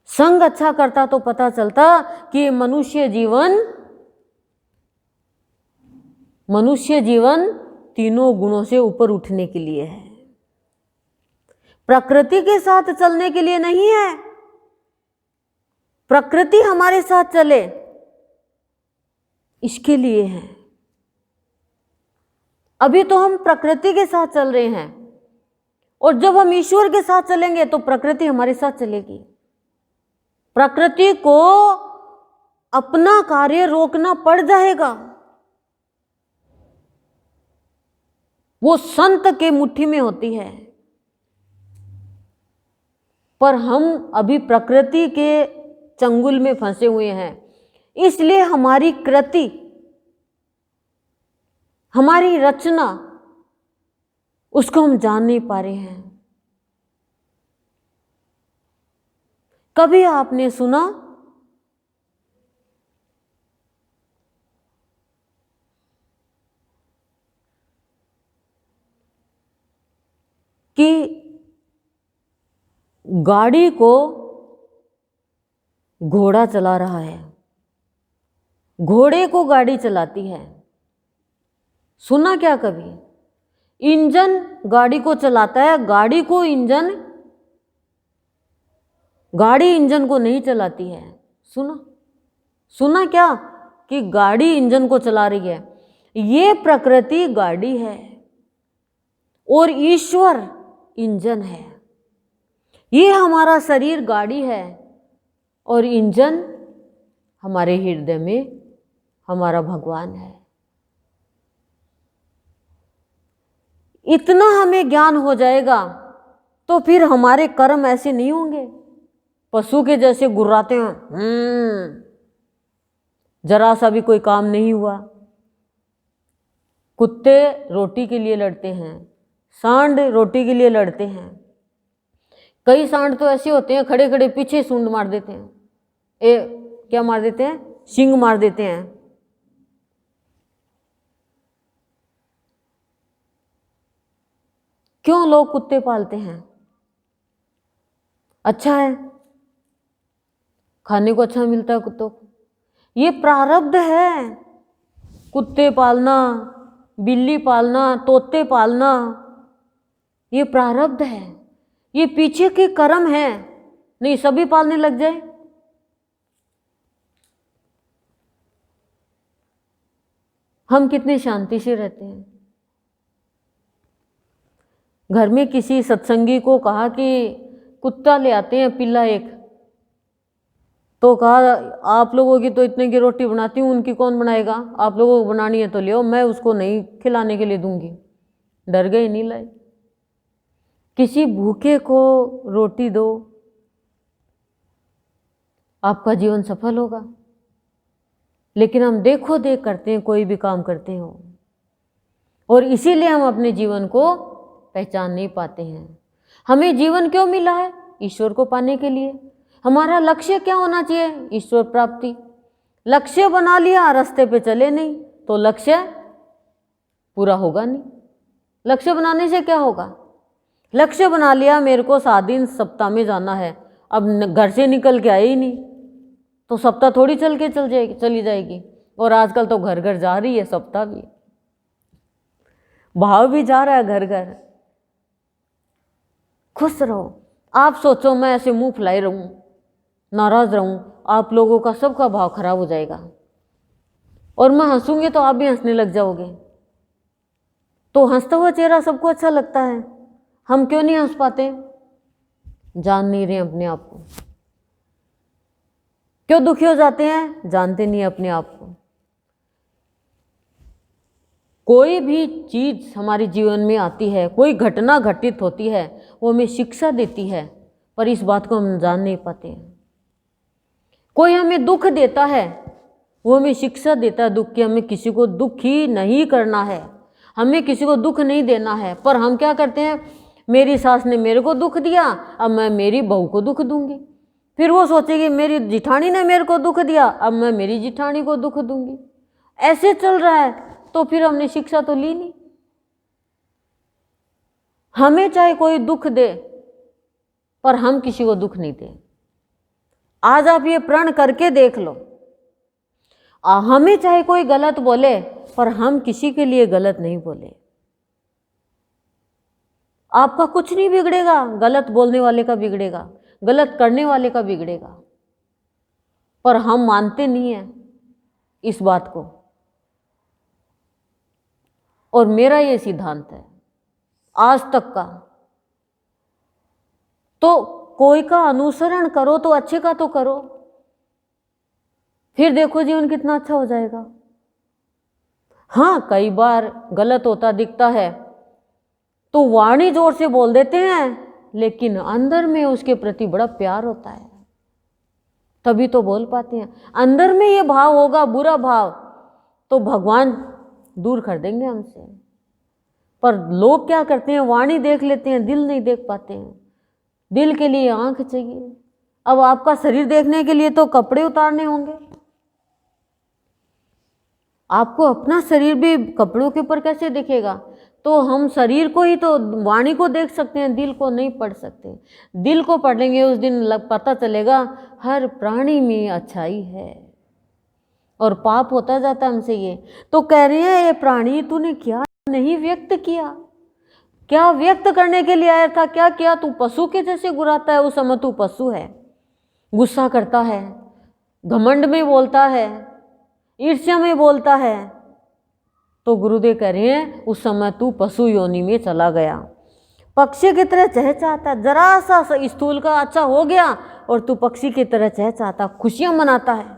संग अच्छा करता तो पता चलता कि मनुष्य जीवन तीनों गुणों से ऊपर उठने के लिए है, प्रकृति के साथ चलने के लिए नहीं है। प्रकृति हमारे साथ चले इसके लिए है। अभी तो हम प्रकृति के साथ चल रहे हैं और जब हम ईश्वर के साथ चलेंगे तो प्रकृति हमारे साथ चलेगी। प्रकृति को अपना कार्य रोकना पड़ जाएगा। वो संत के मुट्ठी में होती है, पर हम अभी प्रकृति के चंगुल में फंसे हुए हैं। इसलिए हमारी कृति, हमारी रचना, उसको हम जान नहीं पा रहे हैं। कभी आपने सुना कि गाड़ी को घोड़ा चला रहा है, घोड़े को गाड़ी चलाती है। सुना क्या कभी? इंजन गाड़ी को चलाता है, गाड़ी इंजन को नहीं चलाती है। सुना क्या कि गाड़ी इंजन को चला रही है? ये प्रकृति गाड़ी है और ईश्वर इंजन है। ये हमारा शरीर गाड़ी है और इंजन हमारे हृदय में हमारा भगवान है। इतना हमें ज्ञान हो जाएगा तो फिर हमारे कर्म ऐसे नहीं होंगे पशु के जैसे गुर्राते हैं, जरा सा भी कोई काम नहीं हुआ। कुत्ते रोटी के लिए लड़ते हैं, सांड रोटी के लिए लड़ते हैं। कई सांड तो ऐसे होते हैं खड़े खड़े पीछे सूंड मार देते हैं, क्या मार देते हैं? सींग मार देते हैं। क्यों लोग कुत्ते पालते हैं? अच्छा है, खाने को अच्छा मिलता है कुत्तों को। ये प्रारब्ध है। कुत्ते पालना, बिल्ली पालना, तोते पालना, ये प्रारब्ध है, ये पीछे के कर्म है। नहीं सभी पालने लग जाए हम कितने शांति से रहते हैं। घर में किसी सत्संगी को कहा कि कुत्ता ले आते हैं पिल्ला एक, तो कहा आप लोगों की तो इतने की रोटी बनाती हूँ, उनकी कौन बनाएगा? आप लोगों को बनानी है तो ले आओ, मैं उसको नहीं खिलाने के लिए दूंगी। डर गए, नहीं लाए। किसी भूखे को रोटी दो, आपका जीवन सफल होगा। लेकिन हम देखो देख करते हैं, कोई भी काम करते हो, और इसीलिए हम अपने जीवन को पहचान नहीं पाते हैं। हमें जीवन क्यों मिला है? ईश्वर को पाने के लिए। हमारा लक्ष्य क्या होना चाहिए? ईश्वर प्राप्ति। लक्ष्य बना लिया, रास्ते पे चले नहीं तो लक्ष्य पूरा होगा नहीं। लक्ष्य बनाने से क्या होगा? लक्ष्य बना लिया मेरे को 7 दिन सप्ताह में जाना है, अब घर से निकल के आए ही नहीं तो सप्ताह थोड़ी चली जाएगी। और आजकल तो घर घर जा रही है सप्ताह भी, भाव भी जा रहा है घर घर। खुश रहो। आप सोचो मैं ऐसे मुंह फुलाए रहूं, नाराज रहूं, आप लोगों का सबका भाव खराब हो जाएगा। और मैं हंसूंगी तो आप भी हंसने लग जाओगे। तो हंसता हुआ चेहरा सबको अच्छा लगता है, हम क्यों नहीं हंस पाते? जान नहीं रहे अपने आप को। क्यों दुखी हो जाते हैं? जानते नहीं अपने आप को। कोई भी चीज हमारे जीवन में आती है, कोई घटना घटित होती है, वो हमें शिक्षा देती है, पर इस बात को हम जान नहीं पाते हैं। कोई हमें दुख देता है, वो हमें शिक्षा देता है दुख की, हमें किसी को दुखी नहीं करना है, हमें किसी को दुख नहीं देना है। पर हम क्या करते हैं? मेरी सास ने मेरे को दुख दिया, अब मैं मेरी बहू को दुख दूंगी। फिर वो सोचेगी मेरी जिठानी ने मेरे को दुख दिया, अब मैं मेरी जिठानी को दुख दूंगी। ऐसे चल रहा है, तो फिर हमने शिक्षा तो ली नहीं। हमें चाहे कोई दुख दे, पर हम किसी को दुख नहीं दें। आज आप ये प्रण करके देख लो, हमें चाहे कोई गलत बोले, पर हम किसी के लिए गलत नहीं बोले। आपका कुछ नहीं बिगड़ेगा, गलत बोलने वाले का बिगड़ेगा, गलत करने वाले का बिगड़ेगा। पर हम मानते नहीं हैं इस बात को। और मेरा ये सिद्धांत है आज तक का, तो कोई का अनुसरण करो तो अच्छे का तो करो, फिर देखो जीवन कितना अच्छा हो जाएगा। हाँ, कई बार गलत होता दिखता है तो वाणी जोर से बोल देते हैं, लेकिन अंदर में उसके प्रति बड़ा प्यार होता है, तभी तो बोल पाते हैं। अंदर में ये भाव होगा बुरा भाव, तो भगवान दूर कर देंगे हमसे। पर लोग क्या करते हैं? वाणी देख लेते हैं, दिल नहीं देख पाते हैं। दिल के लिए आंख चाहिए। अब आपका शरीर देखने के लिए तो कपड़े उतारने होंगे। आपको अपना शरीर भी कपड़ों के ऊपर कैसे दिखेगा? तो हम शरीर को ही तो, वाणी को देख सकते हैं, दिल को नहीं पढ़ सकते। दिल को पढ़ेंगे उस दिन पता चलेगा हर प्राणी में अच्छाई है, और पाप होता जाता हमसे ये। तो कह रही है ये प्राणी तूने क्या नहीं व्यक्त किया, क्या व्यक्त करने के लिए आया था, क्या किया? तू पशु के जैसे गुर्राता है, उस समय तू पशु है, गुस्सा करता है, घमंड में बोलता है, ईर्ष्या में बोलता है। तो गुरुदेव कह रहे हैं उस समय तू पशु योनि में चला गया, पक्षी की तरह चहचहाता, जरा सा स्थूल का अच्छा हो गया और तू पक्षी की तरह चहचहाता, खुशियां मनाता है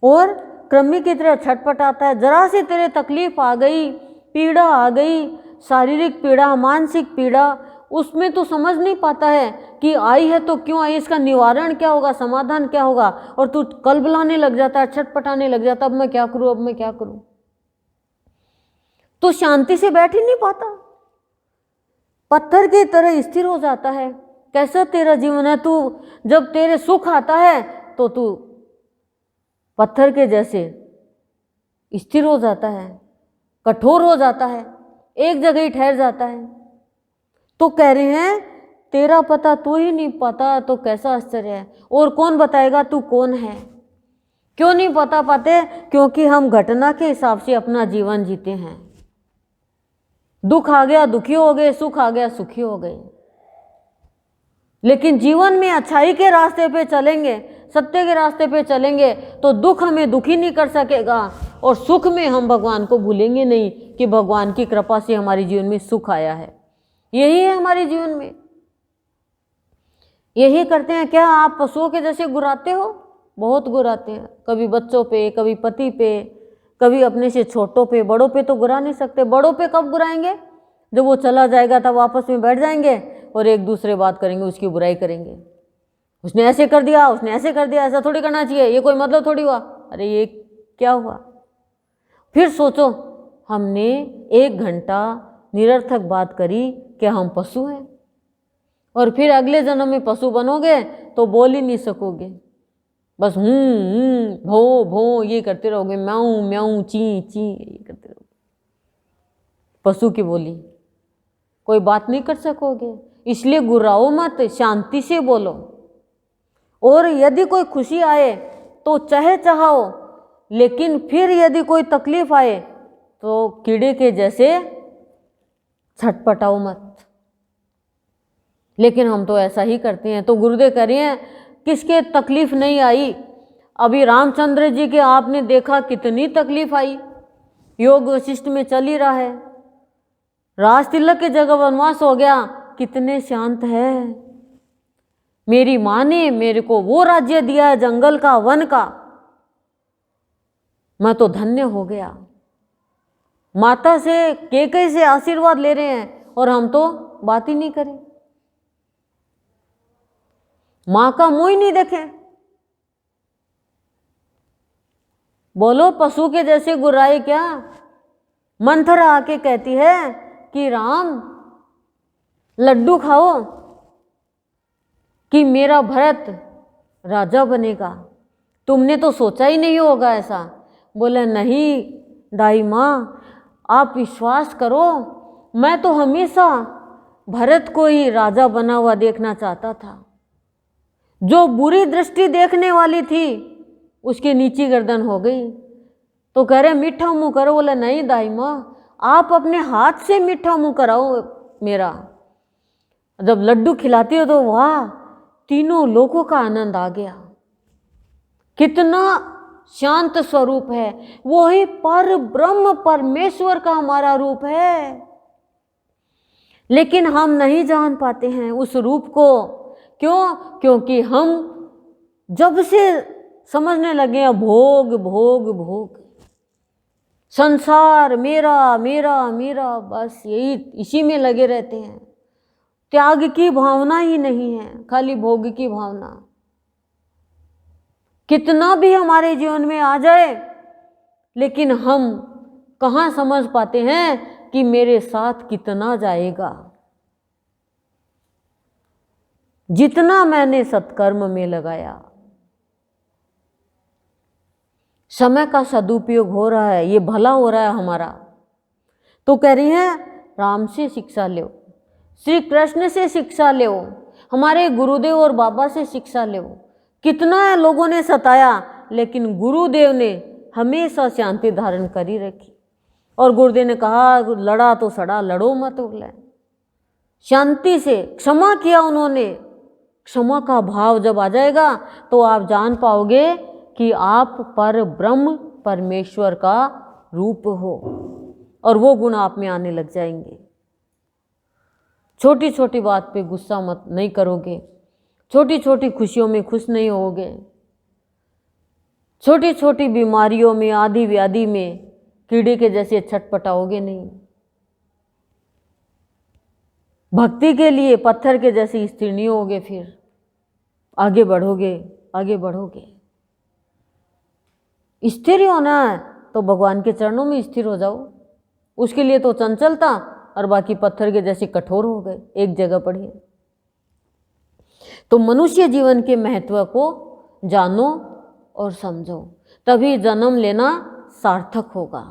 और कृमि की तरह छटपटाता है। जरा सी तेरे तकलीफ आ गई, पीड़ा आ गई, शारीरिक पीड़ा, मानसिक पीड़ा, उसमें तो समझ नहीं पाता है कि आई है तो क्यों आई, इसका निवारण क्या होगा, समाधान क्या होगा, और तू कलबलाने लग जाता है, छटपटाने लग जाता, अब मैं क्या करूं, अब मैं क्या करूं। तो शांति से बैठ ही नहीं पाता, पत्थर की तरह स्थिर हो जाता है। कैसा तेरा जीवन है, तू जब तेरे सुख आता है तो तू पत्थर के जैसे स्थिर हो जाता है, कठोर हो जाता है, एक जगह ही ठहर जाता है। तो कह रहे हैं तेरा पता तू ही नहीं पता तो कैसा आश्चर्य है, और कौन बताएगा तू कौन है। क्यों नहीं बता पाते? क्योंकि हम घटना के हिसाब से अपना जीवन जीते हैं। दुख आ गया दुखी हो गए, सुख आ गया सुखी हो गए। लेकिन जीवन में अच्छाई के रास्ते पे चलेंगे, सत्य के रास्ते पे चलेंगे तो दुख हमें दुखी नहीं कर सकेगा, और सुख में हम भगवान को भूलेंगे नहीं कि भगवान की कृपा से हमारे जीवन में सुख आया है। यही है हमारे जीवन में, यही करते हैं क्या? आप पशुओं के जैसे गुर्राते हो, बहुत गुर्राते हैं, कभी बच्चों पे, कभी पति पे, कभी अपने से छोटों पे। बड़ों पे तो गुरा नहीं सकते। बड़ों पे कब गुराएंगे? जब वो चला जाएगा तब आपस में बैठ जाएंगे और एक दूसरे बात करेंगे, उसकी बुराई करेंगे, उसने ऐसे कर दिया, उसने ऐसे कर दिया, ऐसा थोड़ी करना चाहिए, ये कोई मतलब थोड़ी हुआ, अरे ये क्या हुआ। फिर सोचो हमने 1 घंटा निरर्थक बात करी कि हम पशु हैं, और फिर अगले जन्म में पशु बनोगे तो बोल ही नहीं सकोगे, बस भो भो ये करते रहोगे, म्याऊं म्याऊं ची ची ये करते रहोगे, पशु की बोली, कोई बात नहीं कर सकोगे। इसलिए गुर्राओ मत, शांति से बोलो, और यदि कोई खुशी आए तो चहचहाओ, लेकिन फिर यदि कोई तकलीफ आए तो कीड़े के जैसे छटपटाओ मत। लेकिन हम तो ऐसा ही करते हैं। तो गुरुदेव कह रहे हैं किसके तकलीफ नहीं आई? अभी रामचंद्र जी के आपने देखा कितनी तकलीफ आई, योग वशिष्ठ में चल ही रहा है, राज तिलक के जगह वनवास हो गया, कितने शांत है। मेरी माँ ने मेरे को वो राज्य दिया है जंगल का, वन का, मैं तो धन्य हो गया। माता से केकई से आशीर्वाद ले रहे हैं और हम तो बात ही नहीं करें, मां का मुंह ही नहीं देखे। बोलो पशु के जैसे गुर्राए क्या? मंथरा आके कहती है कि राम लड्डू खाओ कि मेरा भरत राजा बनेगा, तुमने तो सोचा ही नहीं होगा ऐसा। बोले नहीं दाई माँ, आप विश्वास करो, मैं तो हमेशा भरत को ही राजा बना हुआ देखना चाहता था। जो बुरी दृष्टि देखने वाली थी उसकी नीची गर्दन हो गई। तो कह रहे मीठा मुंह करो। बोला नहीं दाई माँ, आप अपने हाथ से मीठा मुंह कराओ मेरा। जब लड्डू खिलाती हो तो वाह, तीनों लोगों का आनंद आ गया। कितना शांत स्वरूप है, वो ही पर ब्रह्म परमेश्वर का हमारा रूप है। लेकिन हम नहीं जान पाते हैं उस रूप को। क्यों? क्योंकि हम जब से समझने लगे हैं भोग भोग भोग, संसार मेरा मेरा मेरा, बस यही इसी में लगे रहते हैं। त्याग की भावना ही नहीं है, खाली भोग की भावना। कितना भी हमारे जीवन में आ जाए, लेकिन हम कहाँ समझ पाते हैं कि मेरे साथ कितना जाएगा। जितना मैंने सत्कर्म में लगाया, समय का सदुपयोग हो रहा है, ये भला हो रहा है हमारा। तो कह रही हैं राम से शिक्षा लो, श्री कृष्ण से शिक्षा लो, हमारे गुरुदेव और बाबा से शिक्षा लो। कितना लोगों ने सताया, लेकिन गुरुदेव ने हमेशा शांति धारण कर ही रखी। और गुरुदेव ने कहा लड़ा तो सड़ा, लड़ो मत उगले। शांति से क्षमा किया उन्होंने। क्षमा का भाव जब आ जाएगा तो आप जान पाओगे कि आप पर ब्रह्म परमेश्वर का रूप हो, और वो गुण आप में आने लग जाएंगे। छोटी छोटी बात पे गुस्सा मत नहीं करोगे, छोटी छोटी खुशियों में खुश नहीं होगे, छोटी छोटी बीमारियों में, आदि व्याधि में कीड़े के जैसे छटपटाओगे नहीं। भक्ति के लिए पत्थर के जैसे स्थिर नहीं होगे, फिर आगे बढ़ोगे, आगे बढ़ोगे। स्थिर ही होना है तो भगवान के चरणों में स्थिर हो जाओ। उसके लिए तो चंचलता और बाकी पत्थर के जैसे कठोर हो गए, एक जगह पड़िए। तो मनुष्य जीवन के महत्व को जानो और समझो, तभी जन्म लेना सार्थक होगा।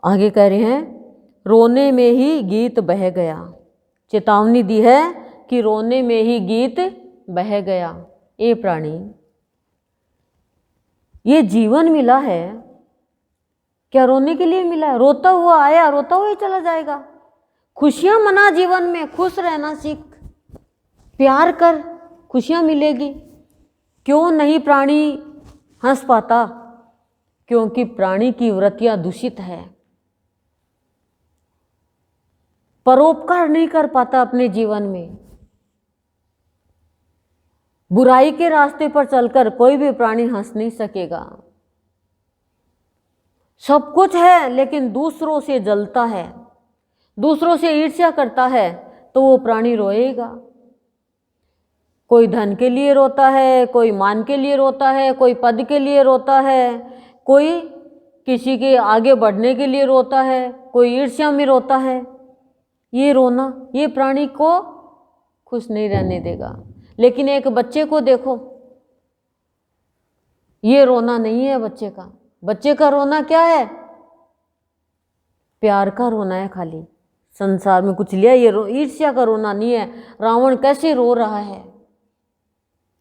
आगे कह रहे हैं, रोने में ही गीत बह गया। चेतावनी दी है कि रोने में ही गीत बह गया। ये प्राणी, ये जीवन मिला है, क्या रोने के लिए मिला है? रोता हुआ आया, रोता हुआ ही चला जाएगा। खुशियां मना, जीवन में खुश रहना सीख, प्यार कर, खुशियां मिलेगी। क्यों नहीं प्राणी हंस पाता? क्योंकि प्राणी की वृत्तियां दूषित है, परोपकार नहीं कर पाता अपने जीवन में। बुराई के रास्ते पर चलकर कोई भी प्राणी हंस नहीं सकेगा। सब कुछ है लेकिन दूसरों से जलता है, दूसरों से ईर्ष्या करता है, तो वो प्राणी रोएगा। कोई धन के लिए रोता है, कोई मान के लिए रोता है, कोई पद के लिए रोता है, कोई किसी के आगे बढ़ने के लिए रोता है, कोई ईर्ष्या में रोता है। ये रोना ये प्राणी को खुश नहीं रहने देगा। लेकिन एक बच्चे को देखो, ये रोना नहीं है बच्चे का। बच्चे का रोना क्या है? प्यार का रोना है खाली। संसार में कुछ लिया, ये ईर्ष्या का रोना नहीं है। रावण कैसे रो रहा है,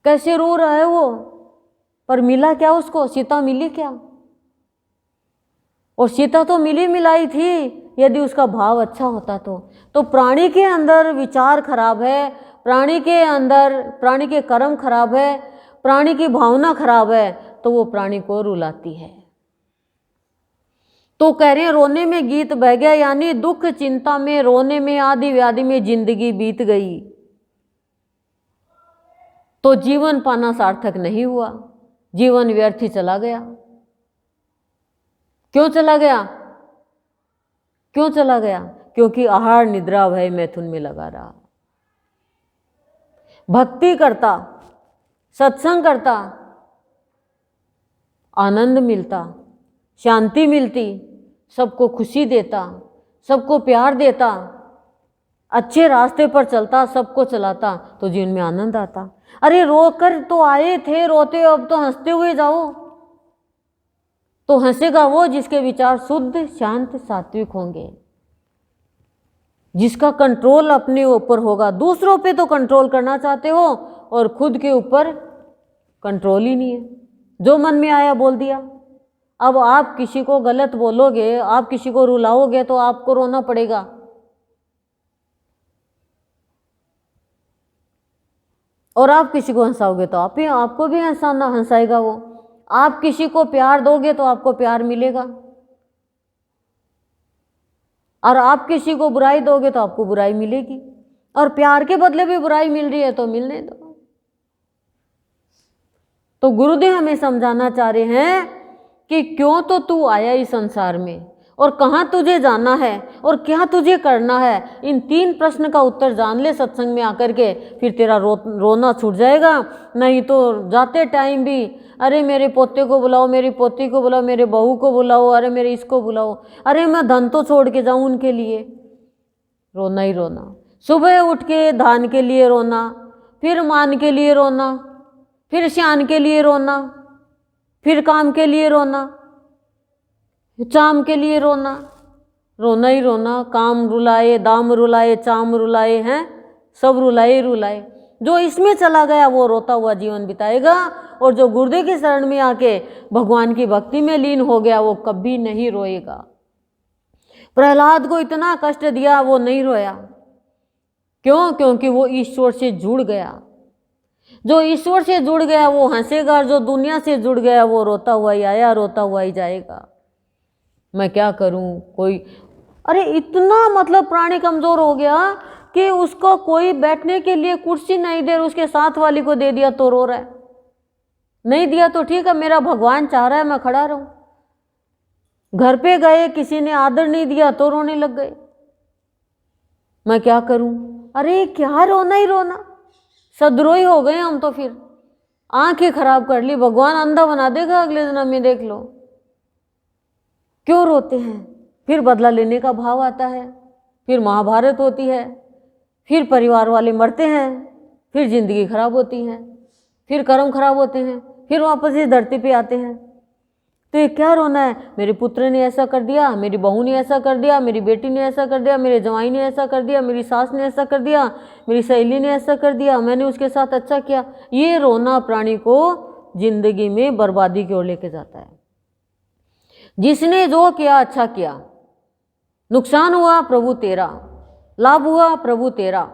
कैसे रो रहा है वो, पर मिला क्या उसको? सीता मिली क्या? और सीता तो मिली मिलाई थी, यदि उसका भाव अच्छा होता तो प्राणी के अंदर विचार खराब है, प्राणी के अंदर प्राणी के कर्म खराब है, प्राणी की भावना खराब है, तो वो प्राणी को रुलाती है। तो कह रहे हैं रोने में गीत बह गया, यानी दुख चिंता में, रोने में, आदि व्याधि में जिंदगी बीत गई तो जीवन पाना सार्थक नहीं हुआ, जीवन व्यर्थ ही चला गया। क्यों चला गया? क्यों चला गया? क्योंकि आहार निद्रा भय मैथुन में लगा रहा। भक्ति करता, सत्संग करता, आनंद मिलता, शांति मिलती, सबको खुशी देता, सबको प्यार देता, अच्छे रास्ते पर चलता, सबको चलाता, तो जीवन में आनंद आता। अरे रोकर तो आए थे, रोते अब तो हंसते हुए जाओ। तो हंसेगा वो जिसके विचार शुद्ध, शांत, सात्विक होंगे, जिसका कंट्रोल अपने ऊपर होगा। दूसरों पे तो कंट्रोल करना चाहते हो और खुद के ऊपर कंट्रोल ही नहीं है, जो मन में आया बोल दिया। अब आप किसी को गलत बोलोगे, आप किसी को रुलाओगे तो आपको रोना पड़ेगा। और आप किसी को हंसाओगे तो आपको भी हंसाएगा वो। आप किसी को प्यार दोगे तो आपको प्यार मिलेगा, और आप किसी को बुराई दोगे तो आपको बुराई मिलेगी। और प्यार के बदले भी बुराई मिल रही है तो मिलने दो। तो गुरुदेव हमें समझाना चाह रहे हैं कि क्यों तो तू आया इस संसार में, और कहाँ तुझे जाना है, और क्या तुझे करना है। इन 3 प्रश्न का उत्तर जान ले सत्संग में आकर के, फिर तेरा रोना छूट जाएगा। नहीं तो जाते टाइम भी अरे मेरे पोते को बुलाओ, मेरी पोती को बुलाओ, मेरे बहू को बुलाओ, अरे मेरे इसको बुलाओ, अरे मैं धन तो छोड़ के जाऊं उनके लिए। रोना ही रोना। सुबह उठ के धान के लिए रोना, फिर मान के लिए रोना, फिर श्यान के लिए रोना, फिर काम के लिए रोना, चाम के लिए रोना। रोना ही रोना। काम रुलाए, दाम रुलाए, चाम रुलाए हैं, सब रुलाए ही रुलाए। जो इसमें चला गया वो रोता हुआ जीवन बिताएगा, और जो गुरुदेव की शरण में आके भगवान की भक्ति में लीन हो गया वो कभी नहीं रोएगा। प्रहलाद को इतना कष्ट दिया, वो नहीं रोया। क्यों? क्योंकि वो ईश्वर से जुड़ गया। जो ईश्वर से जुड़ गया वो हंसेगा, और जो दुनिया से जुड़ गया वो रोता हुआ ही आया, रोता हुआ ही जाएगा। मैं क्या करूं? कोई, अरे इतना मतलब प्राणी कमजोर हो गया कि उसको कोई बैठने के लिए कुर्सी नहीं दे, उसके साथ वाली को दे दिया तो रो रहा है। नहीं दिया तो ठीक है, मेरा भगवान चाह रहा है मैं खड़ा रहूं। घर पे गए, किसी ने आदर नहीं दिया तो रोने लग गए। मैं क्या करूं? अरे क्या रोना ही रोना, सद्रोही हो गए हम तो। फिर आंखें खराब कर ली, भगवान अंधा बना देगा अगले जन्म में, देख लो। क्यों रोते हैं? फिर बदला लेने का भाव आता है, फिर महाभारत होती है, फिर परिवार वाले मरते हैं, फिर जिंदगी खराब होती है, फिर कर्म खराब होते हैं, फिर वापस इस धरती पे आते हैं। तो ये क्या रोना है? मेरे पुत्र ने ऐसा कर दिया, मेरी बहू ने ऐसा कर दिया, मेरी बेटी ने ऐसा कर दिया, मेरे जवाई ने ऐसा कर दिया, मेरी सास ने ऐसा कर दिया, मेरी सहेली ने ऐसा कर दिया, मैंने उसके साथ अच्छा किया। ये रोना प्राणी को जिंदगी में बर्बादी की ओर लेके जाता है। जिसने जो किया अच्छा किया, नुकसान हुआ प्रभु तेरा, लाभ हुआ प्रभु तेरा।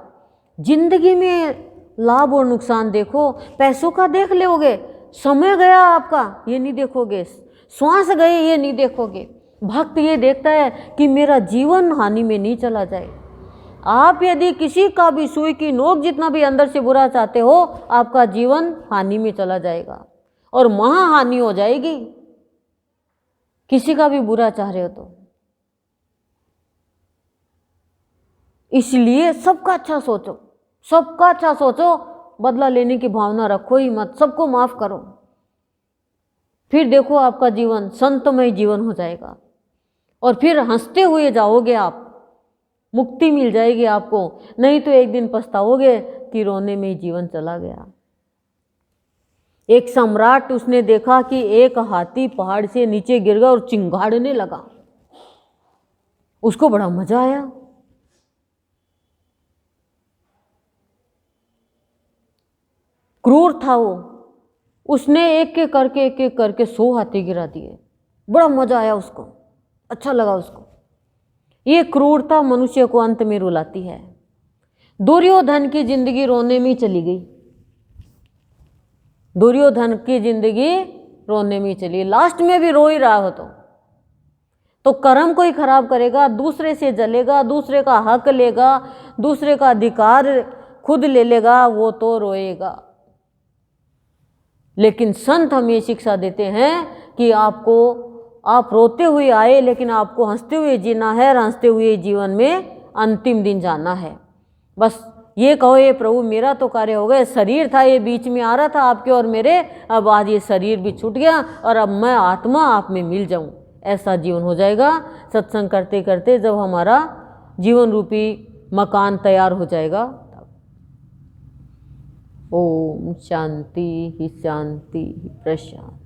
जिंदगी में लाभ और नुकसान देखो। पैसों का देख लोगे, समय गया आपका ये नहीं देखोगे, श्वास गए ये नहीं देखोगे। भक्त ये देखता है कि मेरा जीवन हानि में नहीं चला जाए। आप यदि किसी का भी सुई की नोक जितना भी अंदर से बुरा चाहते हो, आपका जीवन हानि में चला जाएगा और महाहानि हो जाएगी। किसी का भी बुरा चाह रहे हो तो इसलिए सबका अच्छा सोचो, सबका अच्छा सोचो, बदला लेने की भावना रखो ही मत, सबको माफ करो। फिर देखो आपका जीवन संतमय जीवन हो जाएगा और फिर हंसते हुए जाओगे आप, मुक्ति मिल जाएगी आपको। नहीं तो एक दिन पछताओगे कि रोने में ही जीवन चला गया। एक सम्राट, उसने देखा कि एक हाथी पहाड़ से नीचे गिर गया और चिंगाड़ने लगा। उसको बड़ा मजा आया। क्रूर था वो, उसने एक एक करके 100 हाथी गिरा दिए। बड़ा मजा आया उसको, अच्छा लगा उसको। ये क्रूरता मनुष्य को अंत में रुलाती है। दुर्योधन की जिंदगी रोने में चली गई, दुर्योधन की जिंदगी रोने में चली, लास्ट में भी रो ही रहा हो तो कर्म को ही खराब करेगा, दूसरे से जलेगा, दूसरे का हक लेगा, दूसरे का अधिकार खुद ले लेगा, वो तो रोएगा। लेकिन संत हमें शिक्षा देते हैं कि आप रोते हुए आए, लेकिन आपको हंसते हुए जीना है और हंसते हुए जीवन में अंतिम दिन जाना है। बस ये कहो, ये प्रभु मेरा तो कार्य हो गया, शरीर था ये बीच में आ रहा था आपके और मेरे, अब आज ये शरीर भी छूट गया और अब मैं आत्मा आप में मिल जाऊं, ऐसा जीवन हो जाएगा। सत्संग करते करते जब हमारा जीवन रूपी मकान तैयार हो जाएगा। ओम शांति ही शांति ही प्रशांति।